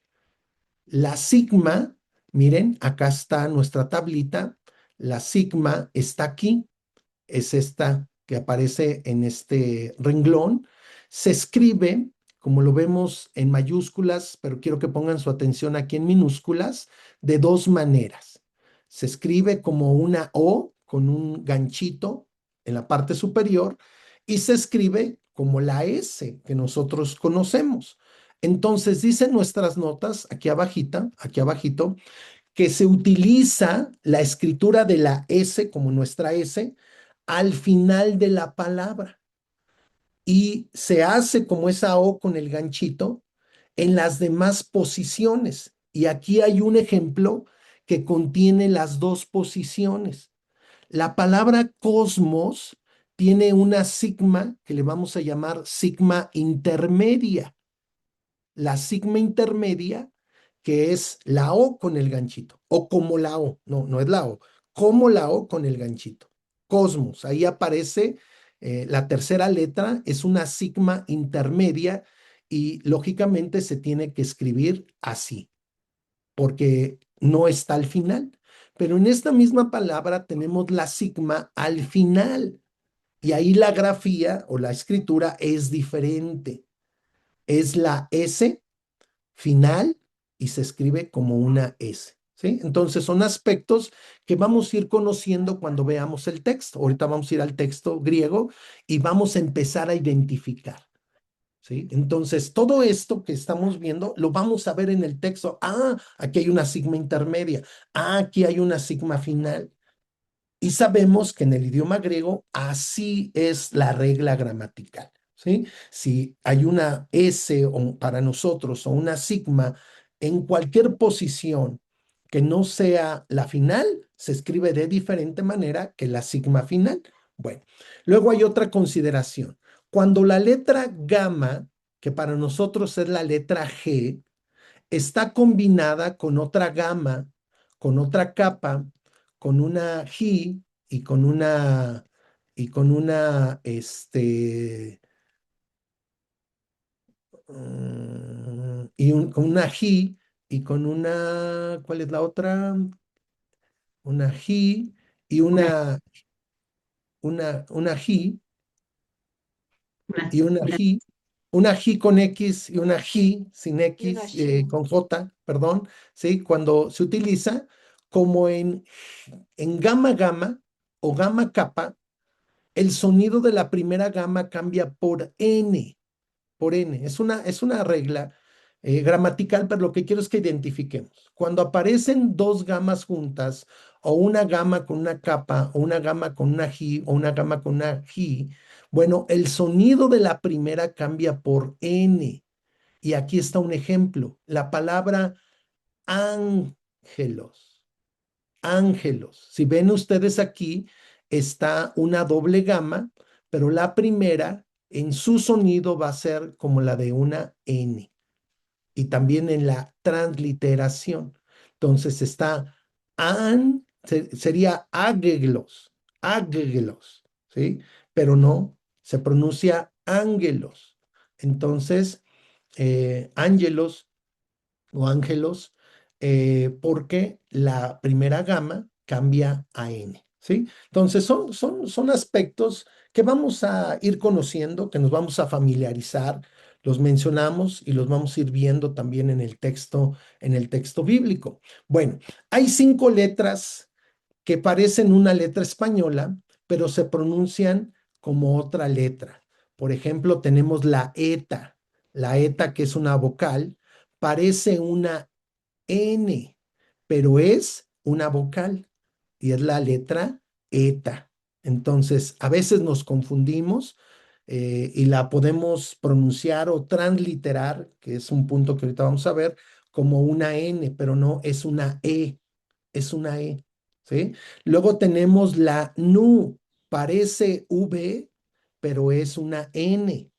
La sigma, miren, acá está nuestra tablita. La sigma está aquí, es esta que aparece en este renglón. Se escribe, como lo vemos, en mayúsculas, pero quiero que pongan su atención aquí en minúsculas, de dos maneras. Se escribe como una O con un ganchito en la parte superior y se escribe como la S que nosotros conocemos. Entonces, dicen nuestras notas aquí abajito, que se utiliza la escritura de la S como nuestra S al final de la palabra y se hace como esa O con el ganchito en las demás posiciones. Y aquí hay un ejemplo que contiene las dos posiciones. La palabra cosmos tiene una sigma que le vamos a llamar sigma intermedia. La sigma intermedia, que es la O con el ganchito, o como la O, no, no es la O, como la O con el ganchito. Cosmos, ahí aparece la tercera letra, es una sigma intermedia y lógicamente se tiene que escribir así, porque no está al final. Pero en esta misma palabra tenemos la sigma al final y ahí la grafía o la escritura es diferente. Es la S final y se escribe como una S, ¿sí? Entonces son aspectos que vamos a ir conociendo cuando veamos el texto. Ahorita vamos a ir al texto griego y vamos a empezar a identificar, ¿sí? Entonces todo esto que estamos viendo lo vamos a ver en el texto. Ah, aquí hay una sigma intermedia. Ah, aquí hay una sigma final. Y sabemos que en el idioma griego así es la regla gramatical, ¿sí? Si hay una S para nosotros o una sigma en cualquier posición que no sea la final, se escribe de diferente manera que la sigma final. Bueno, luego hay otra consideración. Cuando la letra gamma, que para nosotros es la letra G, está combinada con otra gama, con otra capa, con una G y con una, y con una, con una ji y con una, ¿cuál es la otra? Una ji y Una, una ji una, y una, una ji con X y una ji sin Y una X, shin. con J, perdón, ¿sí? Cuando se utiliza como en gamma gamma o gamma kappa, el sonido de la primera gama cambia por N, por N. Es una regla gramatical, pero lo que quiero es que identifiquemos. Cuando aparecen dos gamas juntas, o una gama con una capa, o una gama con una ji, o una gama con una ji, bueno, el sonido de la primera cambia por N. Y aquí está un ejemplo. La palabra ángelos. Ángelos. Si ven ustedes aquí, está una doble gama, pero la primera en su sonido va a ser como la de una N y también en la transliteración. Entonces está sería águelos, ¿sí? Pero no, se pronuncia ángelos. Entonces, ángelos o ángelos, porque la primera gama cambia a N, ¿sí? Entonces son aspectos que vamos a ir conociendo, que nos vamos a familiarizar, los mencionamos y los vamos a ir viendo también en el texto bíblico. Bueno, hay 5 letras que parecen una letra española, pero se pronuncian como otra letra. Por ejemplo, tenemos la eta que es una vocal, parece una N, pero es una vocal y es la letra eta. Entonces, a veces nos confundimos y la podemos pronunciar o transliterar, que es un punto que ahorita vamos a ver, como una N, pero no, es una E, ¿sí? Luego tenemos la NU, parece V, pero es una N.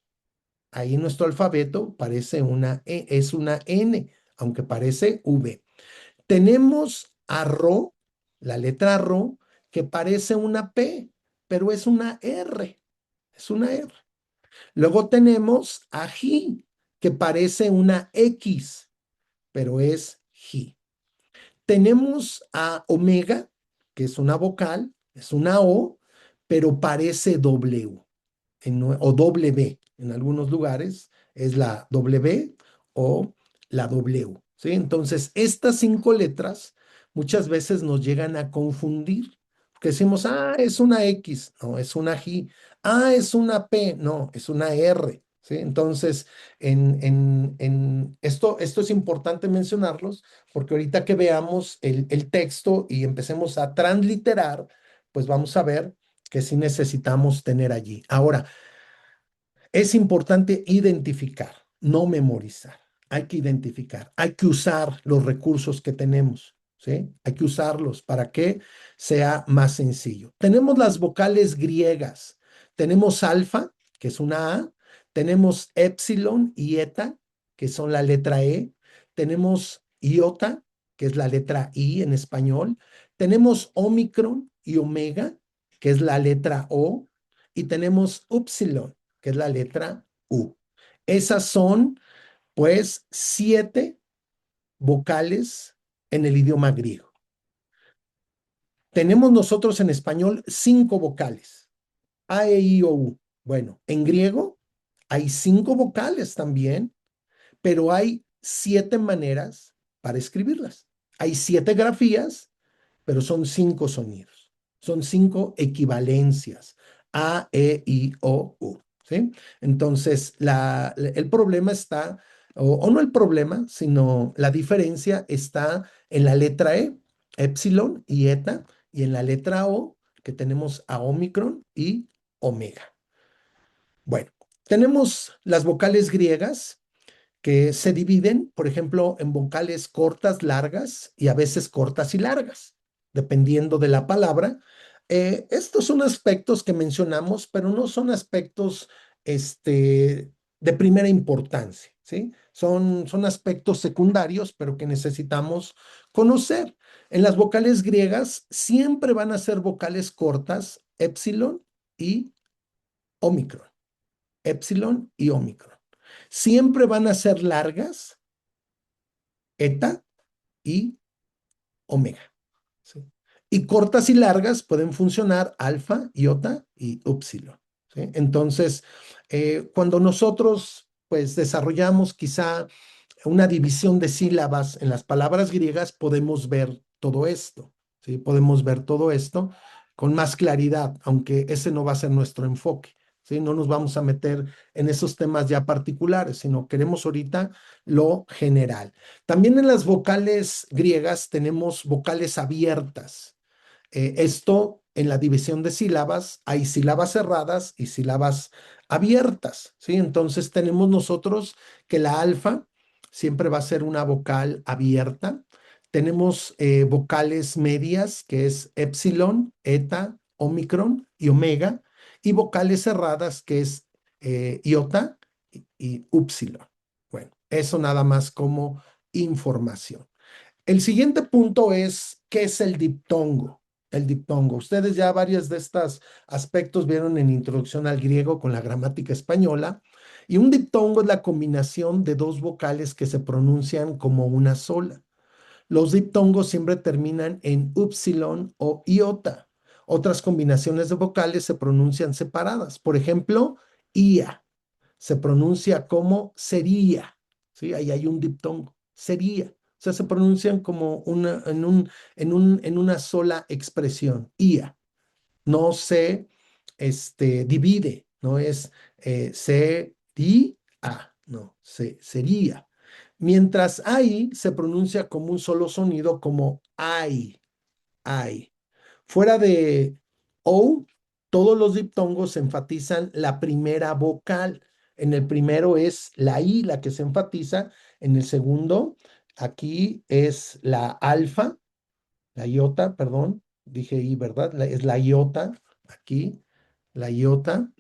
Ahí nuestro alfabeto parece es una N, aunque parece V. Tenemos a RO, la letra RO, que parece una P, pero es una R, es una R. Luego tenemos a JI, que parece una X, pero es JI. Tenemos a omega, que es una vocal, es una O, pero parece W o W en algunos lugares, es la W o la W, ¿sí? Entonces, estas 5 letras muchas veces nos llegan a confundir, porque decimos, es una X, no, es una G, es una P, no, es una R, ¿sí? Entonces, esto es importante mencionarlos, porque ahorita que veamos el texto y empecemos a transliterar, pues vamos a ver que sí necesitamos tener allí. Ahora, es importante identificar, no memorizar. Hay que identificar, hay que usar los recursos que tenemos, ¿sí? Hay que usarlos para que sea más sencillo. Tenemos las vocales griegas. Tenemos alfa, que es una A. Tenemos epsilon y eta, que son la letra E. Tenemos iota, que es la letra I en español. Tenemos omicron y omega, que es la letra O. Y tenemos upsilon, que es la letra U. Esas son, pues, 7 vocales en el idioma griego. Tenemos nosotros en español 5 vocales. A, E, I, O, U. Bueno, en griego hay 5 vocales también, pero hay 7 maneras para escribirlas. Hay 7 grafías, pero son 5 sonidos. Son 5 equivalencias. A, E, I, O, U. ¿Sí? Entonces, el problema está, o no el problema, sino la diferencia está en la letra E, epsilon y eta, y en la letra O, que tenemos a omicron y omega. Bueno, tenemos las vocales griegas que se dividen, por ejemplo, en vocales cortas, largas y a veces cortas y largas, dependiendo de la palabra. Estos son aspectos que mencionamos, pero no son aspectos de primera importancia, ¿sí? Son aspectos secundarios, pero que necesitamos conocer. En las vocales griegas siempre van a ser vocales cortas, epsilon y omicron. Epsilon y omicron. Siempre van a ser largas, eta y omega. ¿Sí? Y cortas y largas pueden funcionar alfa, iota y upsilon. ¿Sí? Entonces, cuando nosotros pues desarrollamos quizá una división de sílabas en las palabras griegas, podemos ver todo esto, ¿sí? Podemos ver todo esto con más claridad, aunque ese no va a ser nuestro enfoque, ¿sí? No nos vamos a meter en esos temas ya particulares, sino queremos ahorita lo general. También en las vocales griegas tenemos vocales abiertas. Esto en la división de sílabas, hay sílabas cerradas y sílabas abiertas, ¿sí? Entonces tenemos nosotros que la alfa siempre va a ser una vocal abierta. Tenemos vocales medias, que es epsilon, eta, omicron y omega, y vocales cerradas, que es iota y upsilon. Bueno, eso nada más como información. El siguiente punto es, ¿qué es el diptongo? El diptongo. Ustedes ya varios de estos aspectos vieron en Introducción al Griego con la gramática española. Y un diptongo es la combinación de dos vocales que se pronuncian como una sola. Los diptongos siempre terminan en upsilon o iota. Otras combinaciones de vocales se pronuncian separadas. Por ejemplo, ia se pronuncia como sería, ¿sí? Ahí hay un diptongo, sería. O sea, se pronuncian como en una sola expresión, ia. No se divide, no es sería, no, sería. Mientras ahí se pronuncia como un solo sonido, como ay. Fuera de O, todos los diptongos enfatizan la primera vocal. En el primero es la I la que se enfatiza. En el segundo, aquí es la alfa, la iota, perdón, dije I, ¿verdad? Es la iota, aquí, la iota.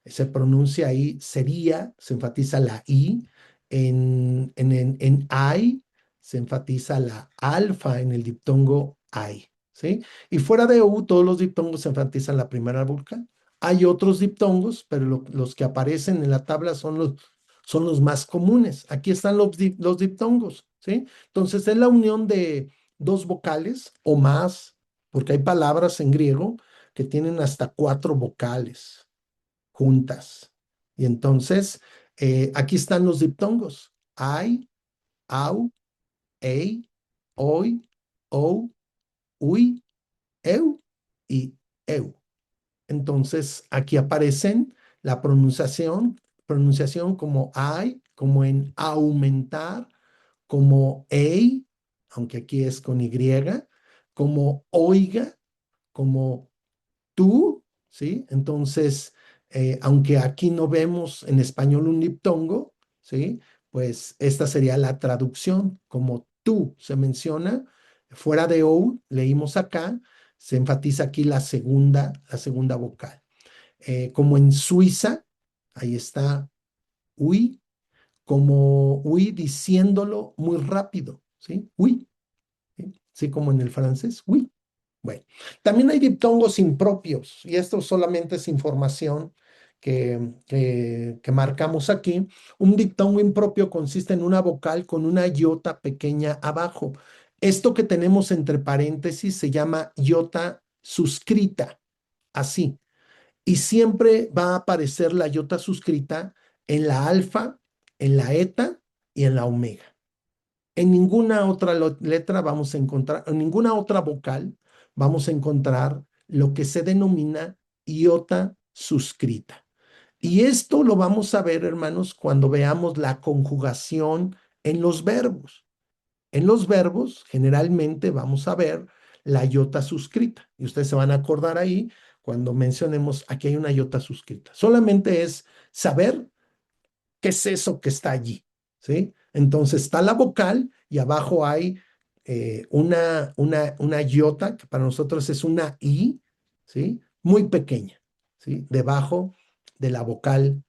Se pronuncia ahí, sería, se enfatiza la I. En I se enfatiza la alfa en el diptongo I. ¿Sí? Y fuera de U, todos los diptongos se enfatizan la primera vocal. Hay otros diptongos, pero los que aparecen en la tabla son los más comunes. Aquí están los diptongos, ¿sí? Entonces, es la unión de dos vocales o más, porque hay palabras en griego que tienen hasta 4 vocales juntas. Y entonces, aquí están los diptongos. Ai, au, ei, oi, ou, ui, eu y eu. Entonces, aquí aparecen la pronunciación como ay, como en aumentar, como ei, aunque aquí es con Y, como oiga, como tú, ¿sí? Entonces, aunque aquí no vemos en español un diptongo, ¿sí? Pues esta sería la traducción, como tú se menciona, fuera de O, leímos acá, se enfatiza aquí la segunda vocal. Como en Suiza, ahí está uy, como uy diciéndolo muy rápido, ¿sí? Uy, ¿sí? Como en el francés, uy. Bueno, también hay diptongos impropios y esto solamente es información que marcamos aquí. Un diptongo impropio consiste en una vocal con una iota pequeña abajo. Esto que tenemos entre paréntesis se llama iota suscrita, así. Y siempre va a aparecer la iota suscrita en la alfa, en la eta y en la omega. En ninguna otra letra vamos a encontrar, en ninguna otra vocal vamos a encontrar lo que se denomina iota suscrita. Y esto lo vamos a ver, hermanos, cuando veamos la conjugación en los verbos. En los verbos, generalmente vamos a ver la iota suscrita. Y ustedes se van a acordar ahí cuando mencionemos aquí hay una iota suscrita. Solamente es saber qué es eso que está allí, ¿sí? Entonces está la vocal y abajo hay una iota, que para nosotros es una I, ¿sí? Muy pequeña, ¿sí? Debajo de la vocal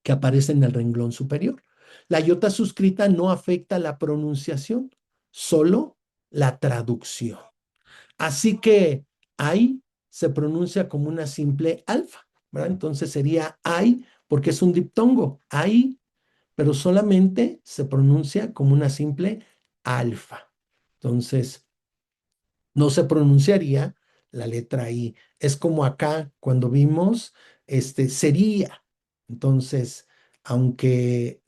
que aparece en el renglón superior. La iota suscrita no afecta la pronunciación, solo la traducción. Así que ay se pronuncia como una simple alfa, ¿verdad? Entonces sería ay porque es un diptongo, ay, pero solamente se pronuncia como una simple alfa. Entonces, no se pronunciaría la letra I. Es como acá cuando vimos sería. Entonces, aunque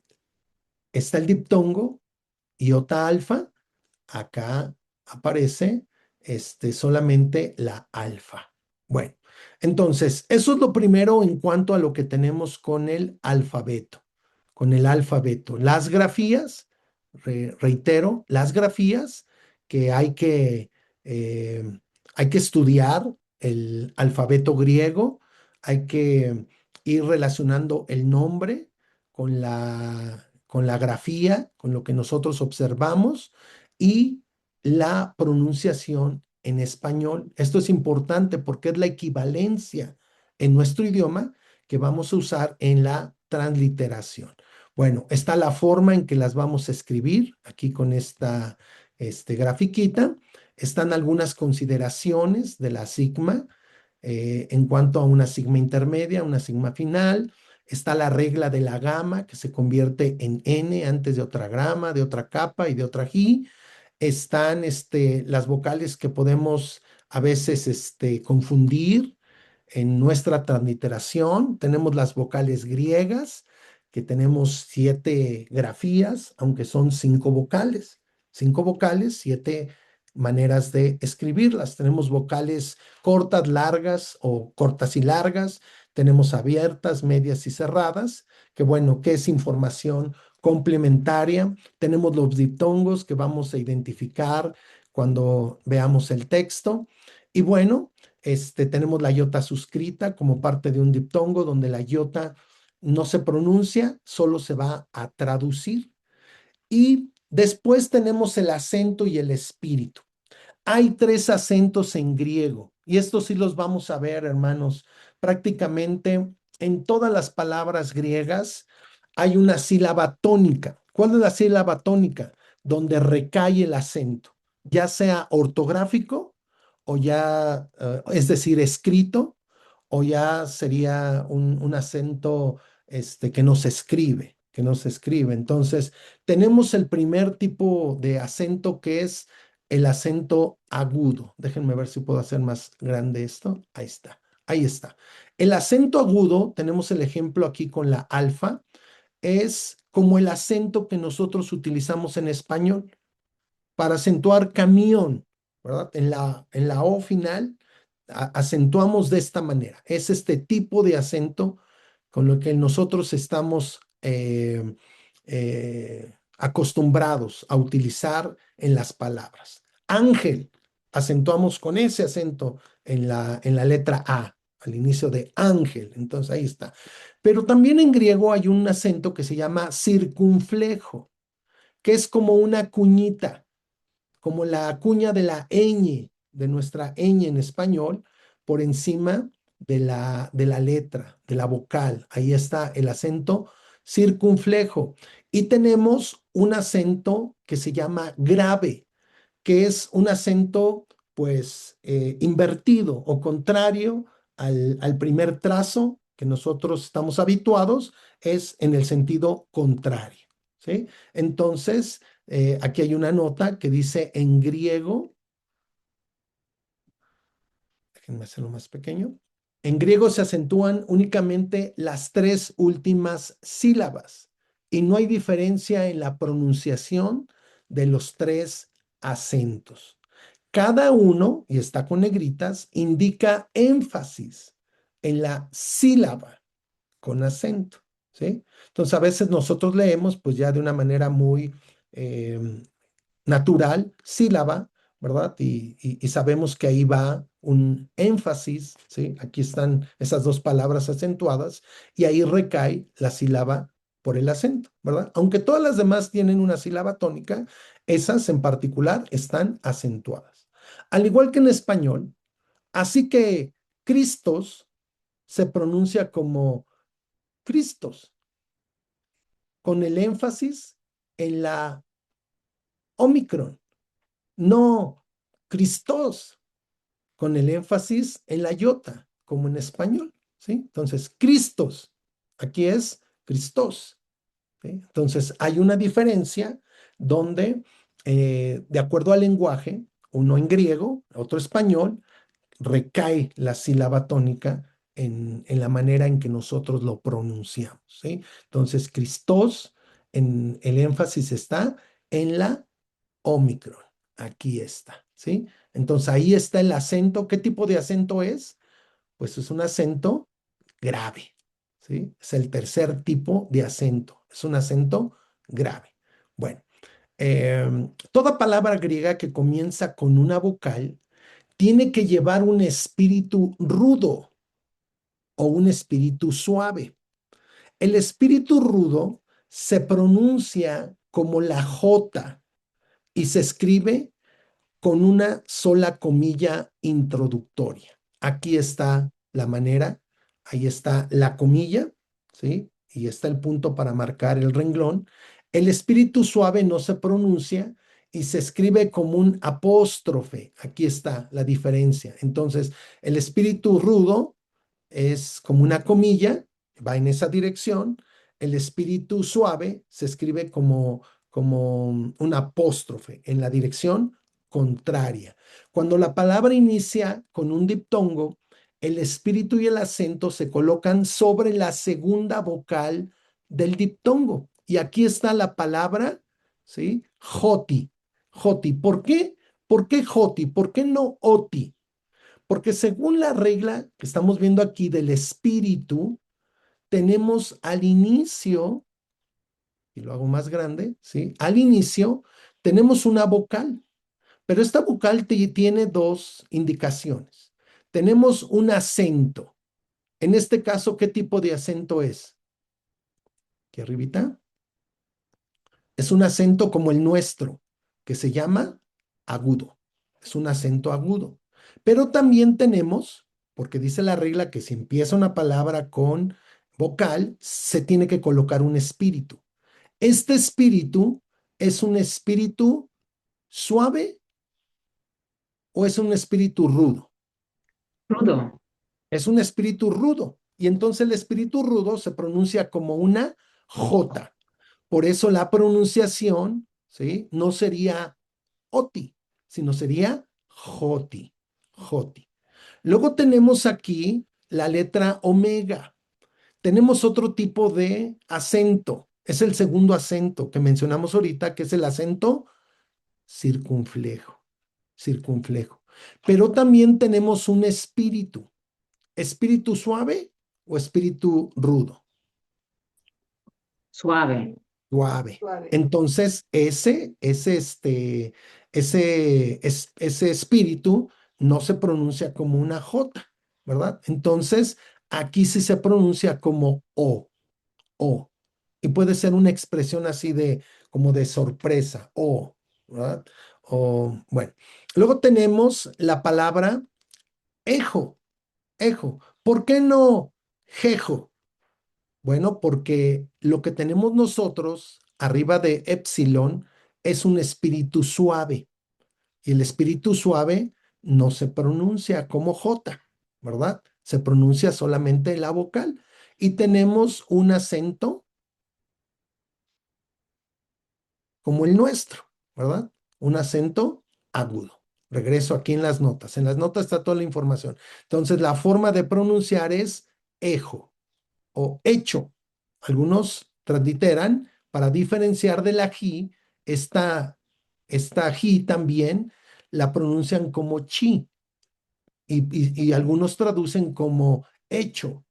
está el diptongo, iota alfa, acá aparece solamente la alfa. Bueno, entonces, eso es lo primero en cuanto a lo que tenemos con el alfabeto. Con el alfabeto. Las grafías, reitero, las grafías que hay que estudiar el alfabeto griego, hay que ir relacionando el nombre con la grafía, con lo que nosotros observamos y la pronunciación en español. Esto es importante porque es la equivalencia en nuestro idioma que vamos a usar en la transliteración. Bueno, está la forma en que las vamos a escribir, aquí con esta grafiquita. Están algunas consideraciones de la sigma en cuanto a una sigma intermedia, una sigma final. Está la regla de la gama que se convierte en n antes de otra grama, de otra capa y de otra g. Están las vocales que podemos a veces confundir en nuestra transliteración. Tenemos las vocales griegas, que tenemos 7 grafías, aunque son 5 vocales. 5 vocales, 7 maneras de escribirlas. Tenemos vocales cortas, largas o cortas y largas. Tenemos abiertas, medias y cerradas, que bueno, que es información complementaria. Tenemos los diptongos que vamos a identificar cuando veamos el texto. Y bueno, tenemos la iota suscrita como parte de un diptongo, donde la iota no se pronuncia, solo se va a traducir. Y después tenemos el acento y el espíritu. Hay 3 acentos en griego y estos sí los vamos a ver, hermanos. Prácticamente en todas las palabras griegas hay una sílaba tónica. ¿Cuál es la sílaba tónica? Donde recae el acento, ya sea ortográfico o ya, es decir, escrito, o ya sería un acento que no se escribe, que no se escribe. Entonces, tenemos el primer tipo de acento que es el acento agudo. Déjenme ver si puedo hacer más grande esto. Ahí está, ahí está. El acento agudo, tenemos el ejemplo aquí con la alfa, es como el acento que nosotros utilizamos en español para acentuar camión, ¿verdad? En la O final acentuamos de esta manera. Es este tipo de acento con lo que nosotros estamos acostumbrados a utilizar en las palabras. Ángel, acentuamos con ese acento en la letra A, al inicio de ángel. Entonces ahí está. Pero también en griego hay un acento que se llama circunflejo, que es como una cuñita, como la cuña de la ñ, de nuestra ñ en español, por encima de la letra, de la vocal. Ahí está el acento circunflejo. Y tenemos un acento que se llama grave, que es un acento pues invertido o contrario al primer trazo que nosotros estamos habituados, es en el sentido contrario, ¿sí? Entonces, aquí hay una nota que dice en griego, déjenme hacerlo más pequeño, en griego se acentúan únicamente las 3 últimas sílabas y no hay diferencia en la pronunciación de los 3 acentos. Cada uno, y está con negritas, indica énfasis en la sílaba con acento, ¿sí? Entonces, a veces nosotros leemos, pues ya de una manera muy natural, sílaba, ¿verdad? Y sabemos que ahí va un énfasis, ¿sí? Aquí están esas 2 palabras acentuadas y ahí recae la sílaba por el acento, ¿verdad? Aunque todas las demás tienen una sílaba tónica, esas en particular están acentuadas. Al igual que en español, así que Cristos se pronuncia como Cristos, con el énfasis en la Omicron, no Cristos, con el énfasis en la iota, como en español, ¿sí? Entonces, Cristos, aquí es Cristos. ¿sí? Entonces, hay una diferencia donde, de acuerdo al lenguaje, uno en griego, otro español, recae la sílaba tónica en la manera en que nosotros lo pronunciamos, ¿sí? Entonces, Christos, el énfasis está en la Omicron. Aquí está, ¿sí? Entonces, ahí está el acento. ¿Qué tipo de acento es? Pues es un acento grave, ¿sí? Es el tercer tipo de acento. Es un acento grave. Bueno, toda palabra griega que comienza con una vocal tiene que llevar un espíritu rudo o un espíritu suave. El espíritu rudo se pronuncia como la J y se escribe con una sola comilla introductoria. Aquí está la manera, ahí está la comilla, ¿sí? Y está el punto para marcar el renglón. El espíritu suave no se pronuncia y se escribe como un apóstrofe. Aquí está la diferencia. Entonces, el espíritu rudo es como una comilla, va en esa dirección. El espíritu suave se escribe como un apóstrofe en la dirección contraria. Cuando la palabra inicia con un diptongo, el espíritu y el acento se colocan sobre la segunda vocal del diptongo. Y aquí está la palabra, ¿sí? Joti. Joti. ¿Por qué? ¿Por qué joti? ¿Por qué no oti? Porque según la regla que estamos viendo aquí del espíritu, tenemos al inicio, y lo hago más grande, ¿sí? Al inicio tenemos una vocal, pero esta vocal tiene dos indicaciones. Tenemos un acento. En este caso, ¿qué tipo de acento es? Aquí arribita. Es un acento como el nuestro, que se llama agudo. Es un acento agudo. Pero también tenemos, porque dice la regla que si empieza una palabra con vocal, se tiene que colocar un espíritu. Este espíritu es un espíritu suave o es un espíritu rudo. Rudo. Es un espíritu rudo. Y entonces el espíritu rudo se pronuncia como una J. Por eso la pronunciación, ¿sí? No sería oti, sino sería joti, joti. Luego tenemos aquí la letra omega. Tenemos otro tipo de acento. Es el segundo acento que mencionamos ahorita, que es el acento circunflejo, circunflejo. Pero también tenemos un espíritu. ¿Espíritu suave o espíritu rudo? Suave. Suave. Suave. Entonces, ese espíritu no se pronuncia como una J, ¿verdad? Entonces, aquí sí se pronuncia como O. Y puede ser una expresión así como de sorpresa, O, ¿verdad? O, bueno. Luego tenemos la palabra ejo, ejo. ¿Por qué no jejo? Bueno, porque lo que tenemos nosotros arriba de epsilon es un espíritu suave y el espíritu suave no se pronuncia como J, ¿verdad? Se pronuncia solamente la vocal y tenemos un acento como el nuestro, ¿verdad? Un acento agudo. Regreso aquí en las notas. En las notas está toda la información. Entonces, la forma de pronunciar es ejo o hecho. Algunos transliteran para diferenciar de la ji, esta ji también la pronuncian como chi y algunos traducen como hecho,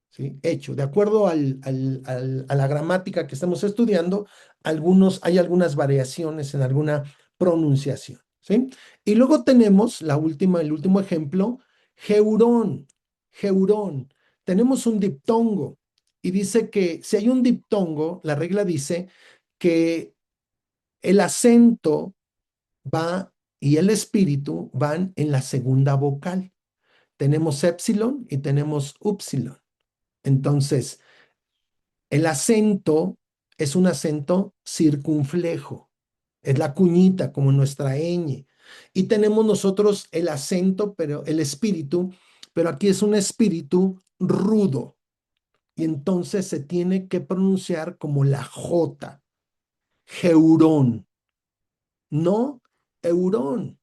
¿sí? Hecho. De acuerdo a la gramática que estamos estudiando, hay algunas variaciones en alguna pronunciación, ¿sí? Y luego tenemos el último ejemplo, geurón, geurón. Tenemos un diptongo y dice que si hay un diptongo, la regla dice que el acento va y el espíritu van en la segunda vocal. Tenemos epsilon y tenemos upsilon. Entonces, el acento es un acento circunflejo, es la cuñita como nuestra ñ. Y tenemos nosotros el acento, pero el espíritu, pero aquí es un espíritu rudo. y entonces se tiene que pronunciar como la J, Geurón, no Eurón,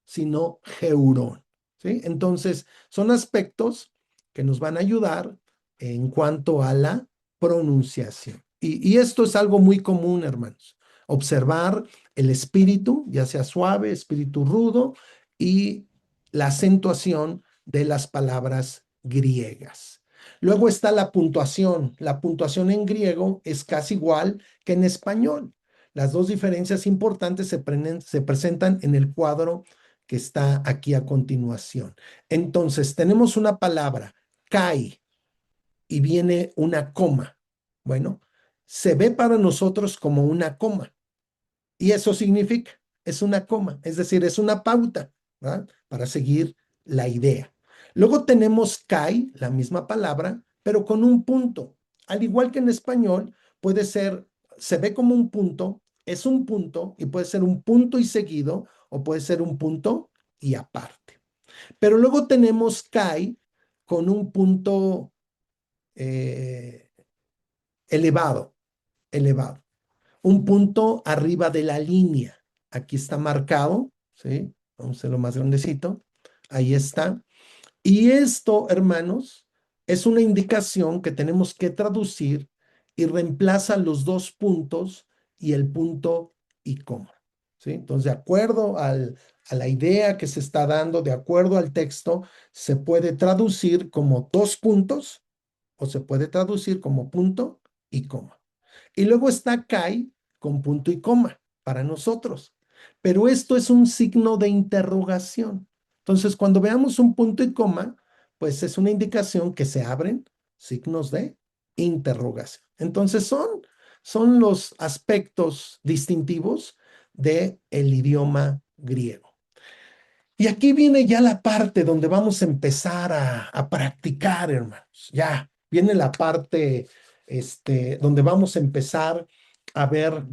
sino Geurón, ¿sí? Entonces, son aspectos que nos van a ayudar en cuanto a la pronunciación. Y esto es algo muy común, hermanos. Observar el espíritu, ya sea suave, espíritu rudo, y la acentuación de las palabras griegas. Luego está la puntuación. La puntuación en griego es casi igual que en español. Las dos diferencias importantes se presentan en el cuadro que está aquí a continuación. Entonces, tenemos una palabra, cae, y viene una coma. Bueno, se ve para nosotros como una coma. Y eso significa, es una coma, es decir, es una pauta, ¿verdad? Para seguir la idea. Luego tenemos cae, la misma palabra, pero con un punto. Al igual que en español, puede ser, se ve como un punto, es un punto y puede ser un punto y seguido o puede ser un punto y aparte. Pero luego tenemos cae con un punto eh, elevado, elevado. Un punto arriba de la línea. Aquí está marcado, ¿sí? Vamos a hacerlo más grandecito. Ahí está. Y esto, hermanos, es una indicación que tenemos que traducir y reemplaza los dos puntos y el punto y coma, ¿sí? Entonces, de acuerdo a la idea que se está dando, de acuerdo al texto, se puede traducir como dos puntos o se puede traducir como punto y coma. Y luego está Kai con punto y coma para nosotros. Pero esto es un signo de interrogación. Entonces, cuando veamos un punto y coma, pues es una indicación que se abren signos de interrogación. Entonces, son los aspectos distintivos del idioma griego. Y aquí viene ya la parte donde vamos a empezar a practicar, hermanos. Ya viene la parte donde vamos a empezar a ver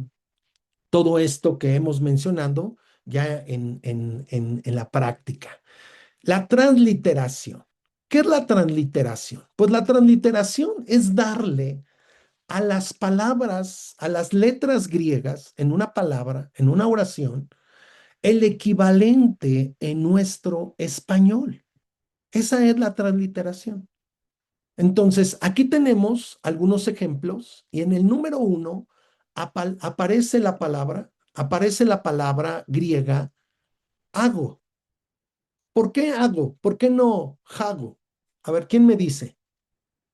todo esto que hemos mencionado ya en la práctica. La transliteración. ¿Qué es la transliteración? Pues la transliteración es darle a las palabras, a las letras griegas en una palabra, en una oración, el equivalente en nuestro español. Esa es la transliteración. Entonces, aquí tenemos algunos ejemplos y en el número 1 aparece la palabra griega hago. ¿Por qué hago? ¿Por qué no hago? A ver, ¿quién me dice?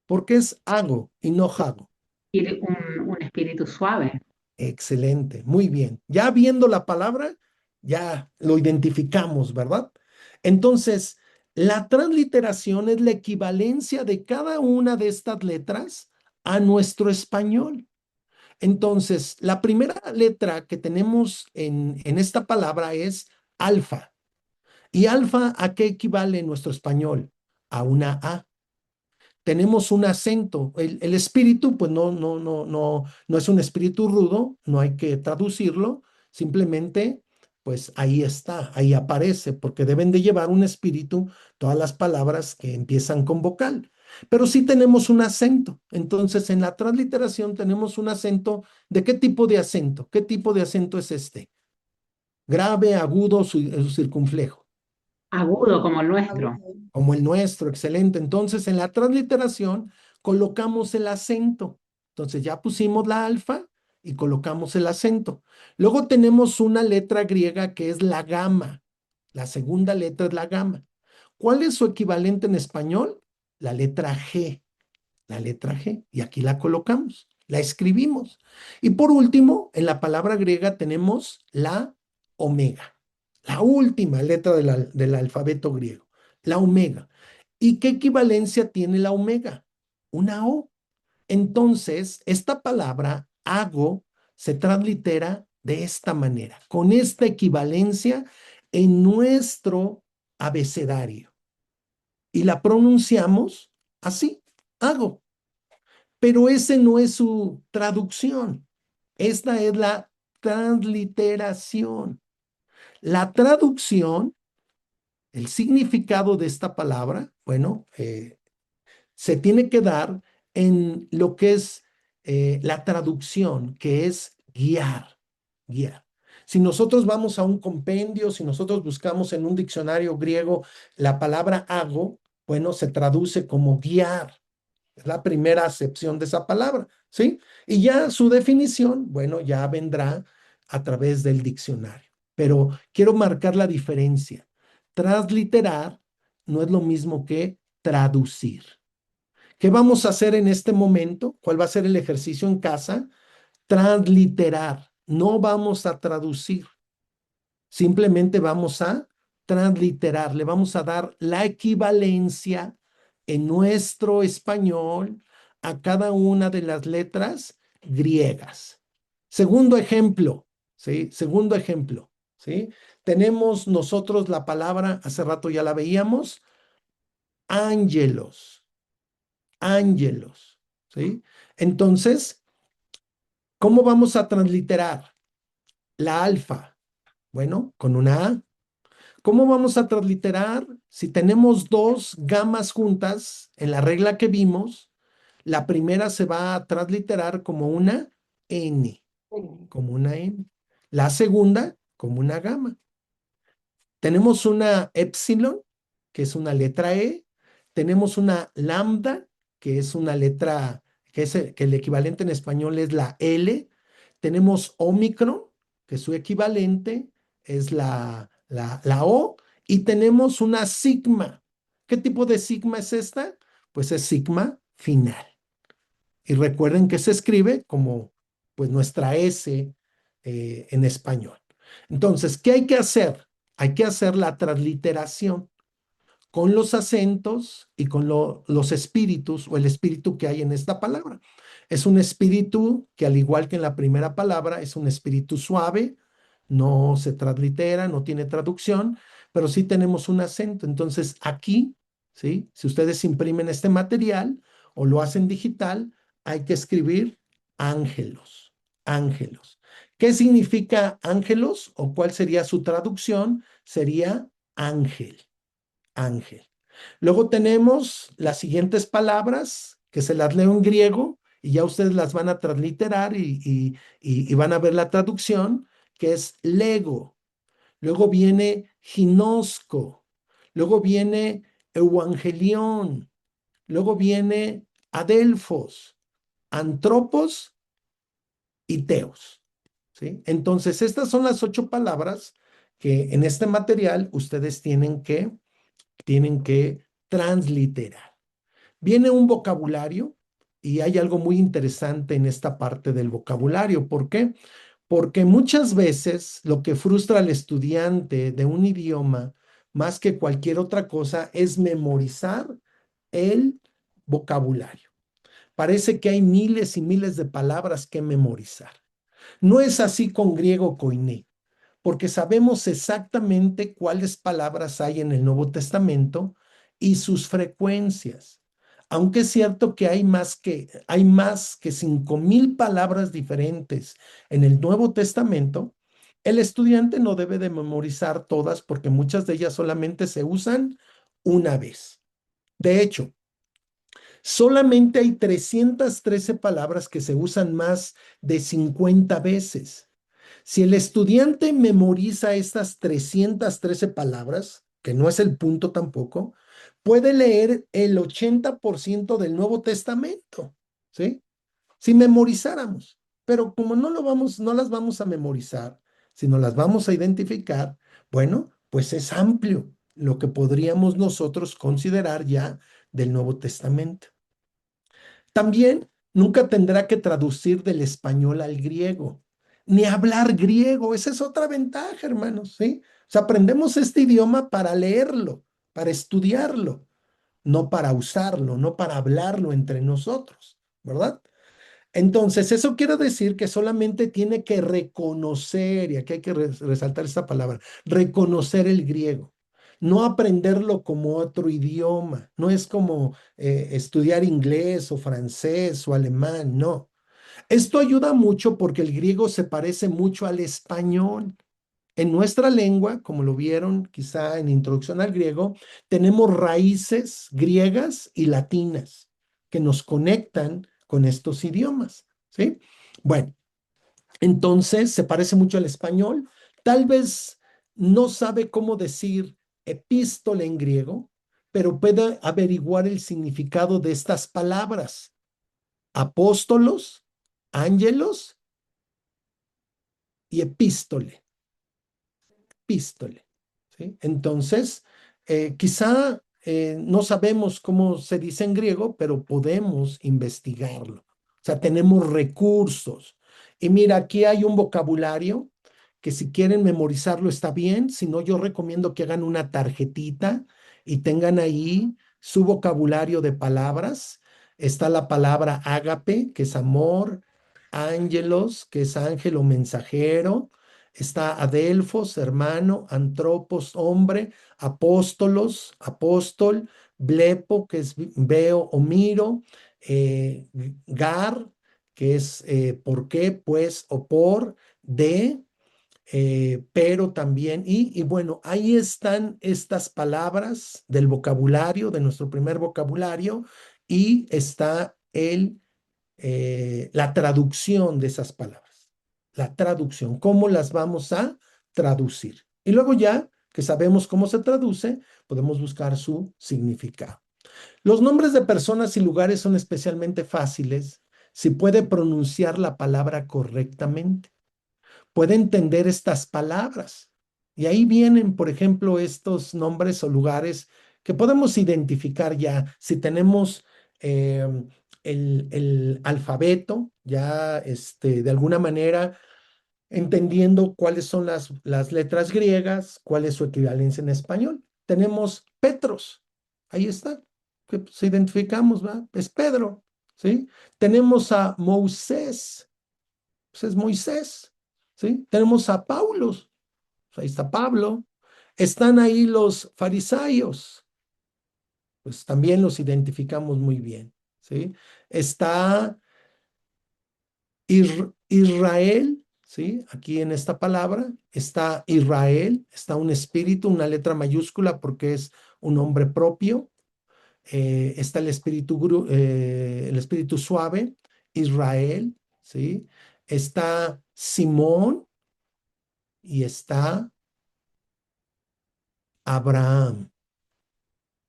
¿Por qué es hago y no hago? Tiene un espíritu suave. Excelente, muy bien. Ya viendo la palabra, ya lo identificamos, ¿verdad? Entonces, la transliteración es la equivalencia de cada una de estas letras a nuestro español. Entonces, la primera letra que tenemos en esta palabra es alfa. ¿Y alfa a qué equivale en nuestro español? A una A. Tenemos un acento. El espíritu, pues no es un espíritu rudo, no hay que traducirlo, simplemente, pues ahí está, ahí aparece, porque deben de llevar un espíritu todas las palabras que empiezan con vocal. Pero sí tenemos un acento. Entonces, en la transliteración tenemos un acento. ¿De qué tipo de acento? ¿Qué tipo de acento es este? Grave, agudo, circunflejo. Agudo como el nuestro. Como el nuestro, excelente. Entonces, en la transliteración colocamos el acento. Entonces, ya pusimos la alfa y colocamos el acento. Luego tenemos una letra griega que es la gama. La segunda letra es la gama. ¿Cuál es su equivalente en español? La letra G. La letra G. Y aquí la colocamos, la escribimos. Y por último, en la palabra griega tenemos la omega, la última letra del alfabeto griego, la omega. ¿Y qué equivalencia tiene la omega? Una O. Entonces, esta palabra hago se translitera de esta manera, con esta equivalencia en nuestro abecedario. Y la pronunciamos así, hago. Pero ese no es su traducción. Esta es la transliteración. La traducción, el significado de esta palabra, bueno, se tiene que dar en lo que es la traducción, que es guiar, guiar. Si nosotros vamos a un compendio, si nosotros buscamos en un diccionario griego la palabra hago, bueno, se traduce como guiar. Es la primera acepción de esa palabra, ¿sí? Y ya su definición, bueno, ya vendrá a través del diccionario. Pero quiero marcar la diferencia. Transliterar no es lo mismo que traducir. ¿Qué vamos a hacer en este momento? ¿Cuál va a ser el ejercicio en casa? Transliterar. No vamos a traducir. Simplemente vamos a transliterar, le vamos a dar la equivalencia en nuestro español a cada una de las letras griegas. Segundo ejemplo, ¿sí? Segundo ejemplo, ¿sí? Tenemos nosotros la palabra, hace rato ya la veíamos, ángelos, ángelos, ¿sí? Entonces, ¿cómo vamos a transliterar la alfa? Bueno, con una A. ¿Cómo vamos a transliterar si tenemos dos gamas juntas en la regla que vimos? La primera se va a transliterar como una N, como una N. La segunda como una gama. Tenemos una epsilon, que es una letra E. Tenemos una lambda, que es una letra, que el equivalente en español es la L. Tenemos omicron, que su equivalente es la O. Y tenemos una sigma. ¿Qué tipo de sigma es esta? Pues es sigma final. Y recuerden que se escribe como pues nuestra S en español. Entonces, ¿qué hay que hacer? Hay que hacer la transliteración con los acentos y con los espíritus o el espíritu que hay en esta palabra. Es un espíritu que, al igual que en la primera palabra, es un espíritu suave, no se translitera, no tiene traducción, pero sí tenemos un acento. Entonces, aquí, ¿sí? Si ustedes imprimen este material o lo hacen digital, hay que escribir ángelos, ángelos. ¿Qué significa ángelos o cuál sería su traducción? Sería ángel, ángel. Luego tenemos las siguientes palabras que se las leo en griego y ya ustedes las van a transliterar y van a ver la traducción, que es lego. Luego viene ginosco. Luego viene euangelión. Luego viene adelfos, antropos y teos, ¿sí? Entonces, estas son las 8 palabras que en este material ustedes tienen que transliterar. Viene un vocabulario y hay algo muy interesante en esta parte del vocabulario. ¿Por qué? Porque muchas veces lo que frustra al estudiante de un idioma, más que cualquier otra cosa, es memorizar el vocabulario. Parece que hay miles y miles de palabras que memorizar. No es así con griego koiné, porque sabemos exactamente cuáles palabras hay en el Nuevo Testamento y sus frecuencias. Aunque es cierto que hay más que 5,000 palabras diferentes en el Nuevo Testamento, el estudiante no debe de memorizar todas porque muchas de ellas solamente se usan una vez. De hecho, solamente hay 313 palabras que se usan más de 50 veces. Si el estudiante memoriza estas 313 palabras, que no es el punto tampoco, puede leer el 80% del Nuevo Testamento, ¿sí? Si memorizáramos. Pero como no las vamos a memorizar, sino las vamos a identificar, bueno, pues es amplio lo que podríamos nosotros considerar ya del Nuevo Testamento. También nunca tendrá que traducir del español al griego, ni hablar griego. Esa es otra ventaja, hermanos, ¿sí? O sea, aprendemos este idioma para leerlo, para estudiarlo, no para usarlo, no para hablarlo entre nosotros, ¿verdad? Entonces, eso quiere decir que solamente tiene que reconocer, y aquí hay que resaltar esta palabra, reconocer el griego, no aprenderlo como otro idioma, no es como estudiar inglés o francés o alemán, no. Esto ayuda mucho porque el griego se parece mucho al español. En nuestra lengua, como lo vieron quizá en Introducción al Griego, tenemos raíces griegas y latinas. que nos conectan con estos idiomas, ¿sí? Bueno, entonces se parece mucho al español. Tal vez no sabe cómo decir epístola en griego, pero puede averiguar el significado de estas palabras. Apóstolos, ángelos y epístole. Epístole. ¿Sí? Entonces, quizá no sabemos cómo se dice en griego, pero podemos investigarlo. O sea, tenemos recursos. Y mira, aquí hay un vocabulario que si quieren memorizarlo está bien, si no, yo recomiendo que hagan una tarjetita y tengan ahí su vocabulario de palabras. Está la palabra ágape, que es amor, ángelos, que es ángel o mensajero. Está adelfos, hermano, antropos, hombre, apóstolos, apóstol, blepo, que es veo o miro, gar, que es por qué, pues o por, de, pero también, y bueno, ahí están estas palabras del vocabulario, de nuestro primer vocabulario, y está la traducción de esas palabras. La traducción, cómo las vamos a traducir. Y luego ya que sabemos cómo se traduce, podemos buscar su significado. Los nombres de personas y lugares son especialmente fáciles si puede pronunciar la palabra correctamente, puede entender estas palabras. Y ahí vienen, por ejemplo, estos nombres o lugares que podemos identificar ya si tenemos eh, el alfabeto, ya de alguna manera entendiendo cuáles son las letras griegas, cuál es su equivalencia en español. Tenemos Petros, ahí está, que pues, identificamos, ¿va? Es Pedro, ¿sí? Tenemos a Moisés, pues es Moisés, ¿sí? Tenemos a Paulos, pues ahí está Pablo. Están ahí los fariseos, pues también los identificamos muy bien, ¿sí? Está Israel, ¿sí? Aquí en esta palabra está Israel, está un espíritu, una letra mayúscula porque es un nombre propio. Está el espíritu suave, Israel, ¿sí? Está Simón y está Abraham,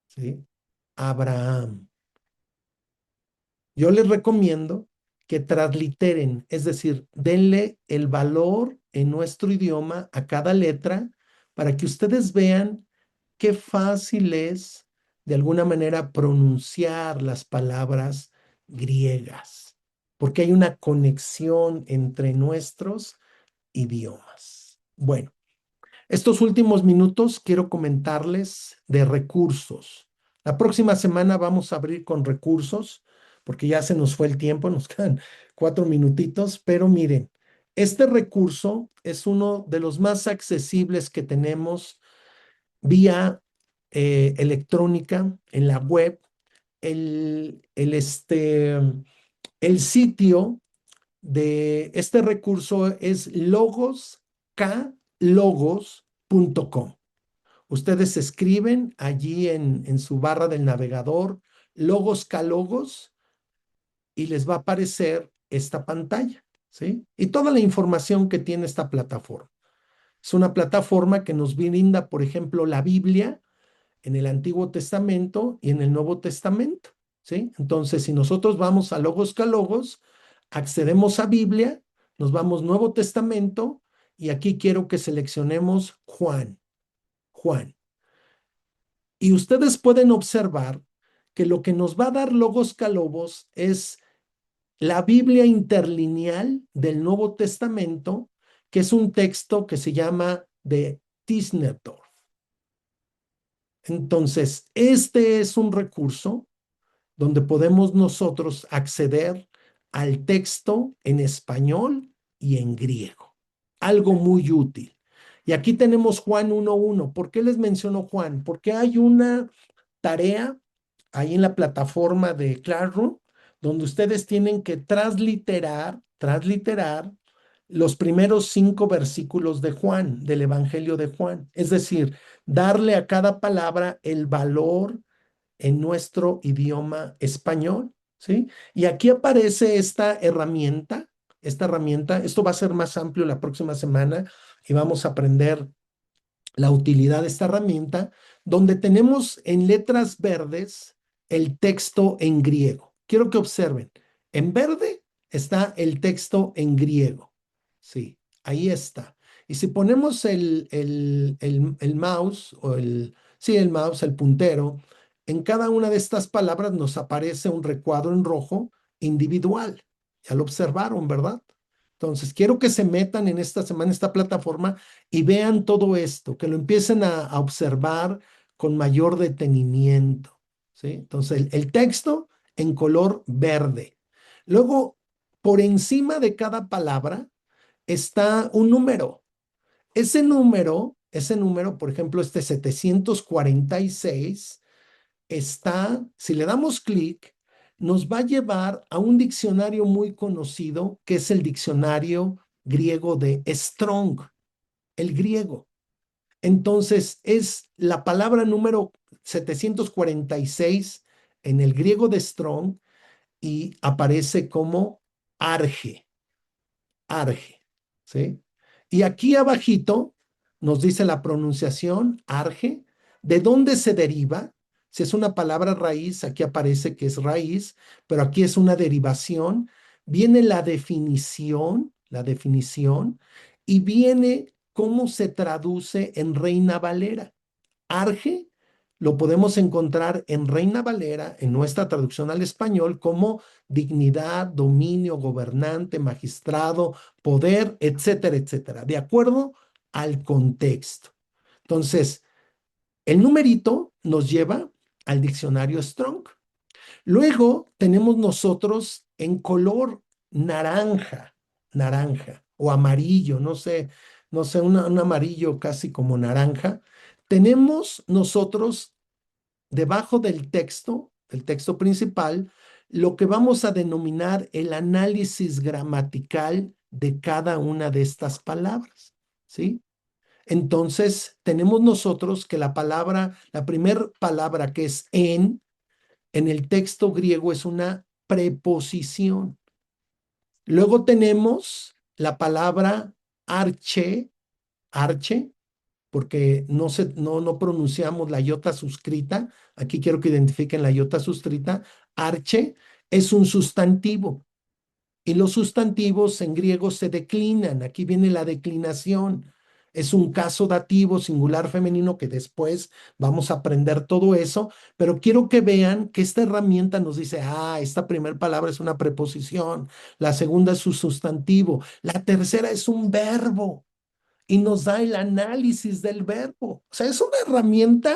¿sí? Abraham. Yo les recomiendo que transliteren, es decir, denle el valor en nuestro idioma a cada letra para que ustedes vean qué fácil es de alguna manera pronunciar las palabras griegas, porque hay una conexión entre nuestros idiomas. Bueno, estos últimos minutos quiero comentarles de recursos. La próxima semana vamos a abrir con recursos, porque ya se nos fue el tiempo, nos quedan 4 minutitos, pero miren, este recurso es uno de los más accesibles que tenemos vía electrónica en la web. El sitio de este recurso es logoslogos.com. Ustedes escriben allí en su barra del navegador logos y les va a aparecer esta pantalla, ¿sí? Y toda la información que tiene esta plataforma. Es una plataforma que nos brinda, por ejemplo, la Biblia en el Antiguo Testamento y en el Nuevo Testamento, ¿sí? Entonces, si nosotros vamos a Logos Calogos, accedemos a Biblia, nos vamos Nuevo Testamento y aquí quiero que seleccionemos Juan. Y ustedes pueden observar que lo que nos va a dar Logos Calogos es la Biblia interlineal del Nuevo Testamento, que es un texto que se llama de Tisnetor. Entonces, este es un recurso donde podemos nosotros acceder al texto en español y en griego. Algo muy útil. Y aquí tenemos Juan 1:1. ¿Por qué les menciono Juan? Porque hay una tarea ahí en la plataforma de Classroom donde ustedes tienen que transliterar los primeros 5 versículos de Juan, del Evangelio de Juan. Es decir, darle a cada palabra el valor en nuestro idioma español ¿sí? Y aquí aparece esta herramienta, esto va a ser más amplio la próxima semana y vamos a aprender la utilidad de esta herramienta, donde tenemos en letras verdes el texto en griego. Quiero que observen, en verde está el texto en griego. Sí, ahí está. Y si ponemos el mouse o sí, el mouse, el puntero, en cada una de estas palabras nos aparece un recuadro en rojo individual. Ya lo observaron, ¿verdad? Entonces, quiero que se metan en esta semana, en esta plataforma, y vean todo esto, que lo empiecen a observar con mayor detenimiento, ¿sí? Entonces, el texto en color verde. Luego, por encima de cada palabra está un número. Ese número, por ejemplo, este 746, está, si le damos clic, nos va a llevar a un diccionario muy conocido, que es el diccionario griego de Strong, el griego. Entonces, es la palabra número 746 en el griego de Strong y aparece como arge, arge, ¿sí? Y aquí abajito nos dice la pronunciación, arge, de dónde se deriva. Si es una palabra raíz, aquí aparece que es raíz, pero aquí es una derivación. Viene la definición, y viene cómo se traduce en Reina Valera. Arge lo podemos encontrar en Reina Valera, en nuestra traducción al español, como dignidad, dominio, gobernante, magistrado, poder, etcétera, etcétera, de acuerdo al contexto. Entonces, el numerito nos lleva al diccionario Strong. Luego tenemos nosotros en color naranja, naranja o amarillo, no sé, un amarillo casi como naranja. Tenemos nosotros debajo del texto principal, lo que vamos a denominar el análisis gramatical de cada una de estas palabras, ¿sí? Entonces, tenemos nosotros que la primera palabra que es en el texto griego es una preposición. Luego tenemos la palabra arche, porque no pronunciamos la iota suscrita. Aquí quiero que identifiquen la iota suscrita. Arche es un sustantivo y los sustantivos en griego se declinan. Aquí viene la declinación. Es un caso dativo singular femenino que después vamos a aprender todo eso, pero quiero que vean que esta herramienta nos dice, esta primera palabra es una preposición, la segunda es un sustantivo, la tercera es un verbo y nos da el análisis del verbo. O sea, es una herramienta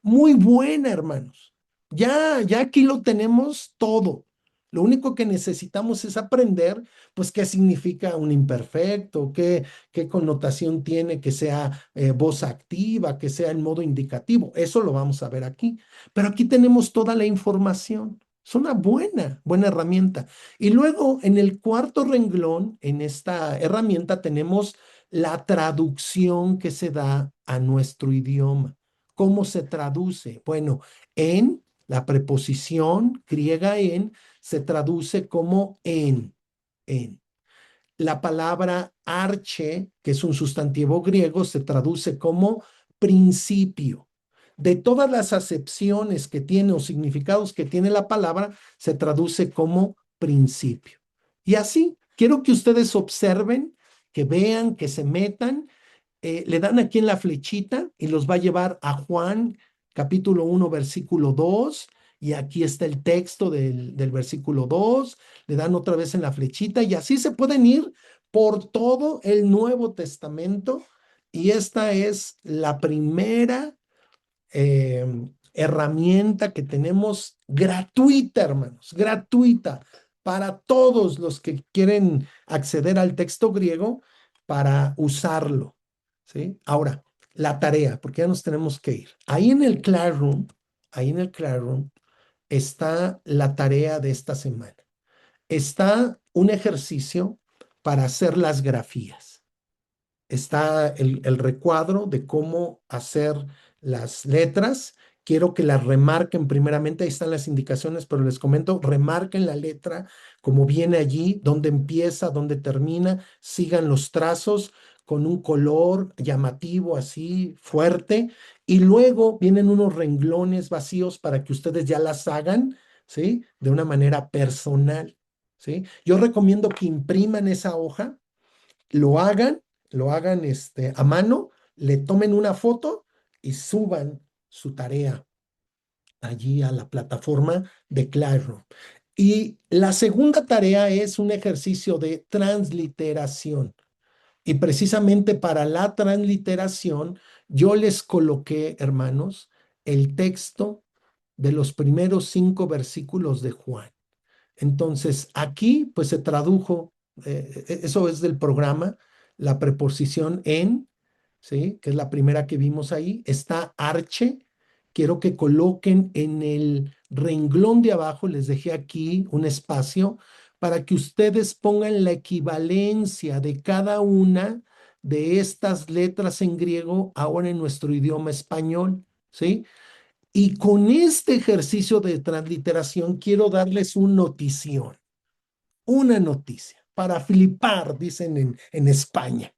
muy buena, hermanos. Ya aquí lo tenemos todo. Lo único que necesitamos es aprender, pues, qué significa un imperfecto, qué connotación tiene que sea voz activa, que sea en modo indicativo. Eso lo vamos a ver aquí. Pero aquí tenemos toda la información. Es una buena herramienta. Y luego, en el cuarto renglón, en esta herramienta, tenemos la traducción que se da a nuestro idioma. ¿Cómo se traduce? Bueno, en la preposición griega en se traduce como en. La palabra arche, que es un sustantivo griego, se traduce como principio. De todas las acepciones que tiene o significados que tiene la palabra, se traduce como principio. Y así, quiero que ustedes observen, que vean, que se metan, le dan aquí en la flechita y los va a llevar a Juan capítulo 1, versículo 2, y aquí está el texto del versículo 2, le dan otra vez en la flechita y así se pueden ir por todo el Nuevo Testamento, y esta es la primera eh, herramienta que tenemos gratuita, hermanos, gratuita para todos los que quieren acceder al texto griego para usarlo, ¿sí? Ahora, la tarea, porque ya nos tenemos que ir. Ahí en el Classroom está la tarea de esta semana. Está un ejercicio para hacer las grafías. Está el recuadro de cómo hacer las letras. quiero que la remarquen primeramente, ahí están las indicaciones, pero les comento, remarquen la letra como viene allí, dónde empieza, dónde termina, sigan los trazos con un color llamativo así, fuerte, y luego vienen unos renglones vacíos para que ustedes ya las hagan, ¿sí? De una manera personal, ¿sí? Yo recomiendo que impriman esa hoja, lo hagan, a mano, le tomen una foto y suban su tarea allí a la plataforma de Classroom. Y la segunda tarea es un ejercicio de transliteración. Y precisamente para la transliteración, yo les coloqué, hermanos, el texto de los primeros 5 versículos de Juan. Entonces, aquí pues se tradujo, eso es del programa, la preposición en, ¿sí? Que es la primera que vimos ahí, está arche. Quiero que coloquen en el renglón de abajo, les dejé aquí un espacio para que ustedes pongan la equivalencia de cada una de estas letras en griego ahora en nuestro idioma español, ¿sí? Y con este ejercicio de transliteración quiero darles una noticia, para flipar, dicen en España.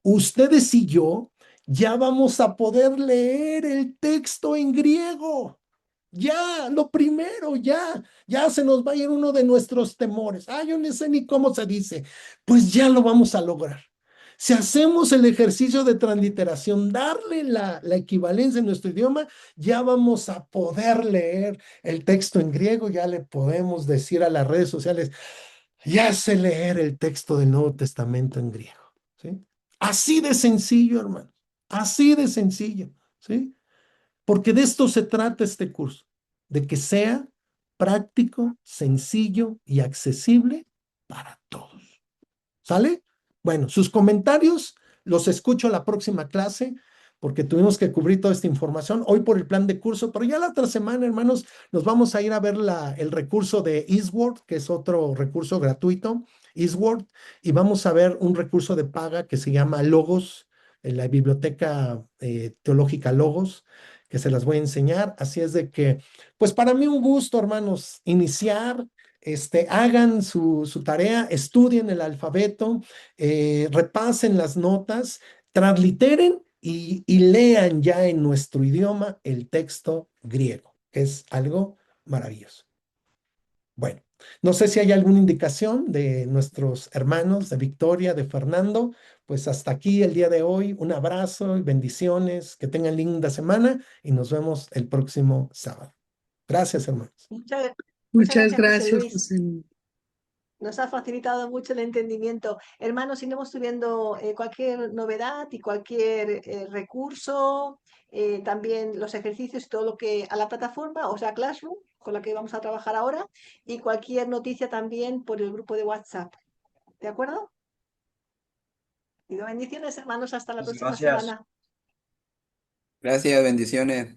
Ustedes y yo ya vamos a poder leer el texto en griego. Ya, lo primero, ya se nos va a ir uno de nuestros temores. Ah, yo no sé ni cómo se dice. Pues ya lo vamos a lograr. Si hacemos el ejercicio de transliteración, darle la equivalencia en nuestro idioma, ya vamos a poder leer el texto en griego, ya le podemos decir a las redes sociales, ya sé leer el texto del Nuevo Testamento en griego, ¿sí? Así de sencillo, hermano, así de sencillo, ¿sí? Porque de esto se trata este curso, de que sea práctico, sencillo y accesible para todos. ¿Sale? Bueno, sus comentarios los escucho la próxima clase porque tuvimos que cubrir toda esta información hoy por el plan de curso, pero ya la otra semana, hermanos, nos vamos a ir a ver el recurso de Eastword, que es otro recurso gratuito, Eastword, y vamos a ver un recurso de paga que se llama Logos, en la biblioteca teológica Logos, que se las voy a enseñar. Así es de que, pues para mí un gusto, hermanos, iniciar. Hagan su tarea, estudien el alfabeto, repasen las notas, transliteren y lean ya en nuestro idioma el texto griego, que es algo maravilloso. Bueno, no sé si hay alguna indicación de nuestros hermanos, de Victoria, de Fernando. Pues hasta aquí el día de hoy. Un abrazo y bendiciones. Que tengan linda semana y nos vemos el próximo sábado. Gracias, hermanos. Muchas Muchas gracias, José gracias, Luis. José. Nos ha facilitado mucho el entendimiento. Hermanos, si no hemos tuviendo cualquier novedad y cualquier recurso, también los ejercicios y todo lo que a la plataforma, o sea, Classroom, con la que vamos a trabajar ahora, y cualquier noticia también por el grupo de WhatsApp. ¿De acuerdo? Y bendiciones, hermanos, hasta la Muchas próxima gracias. semana. Gracias, bendiciones.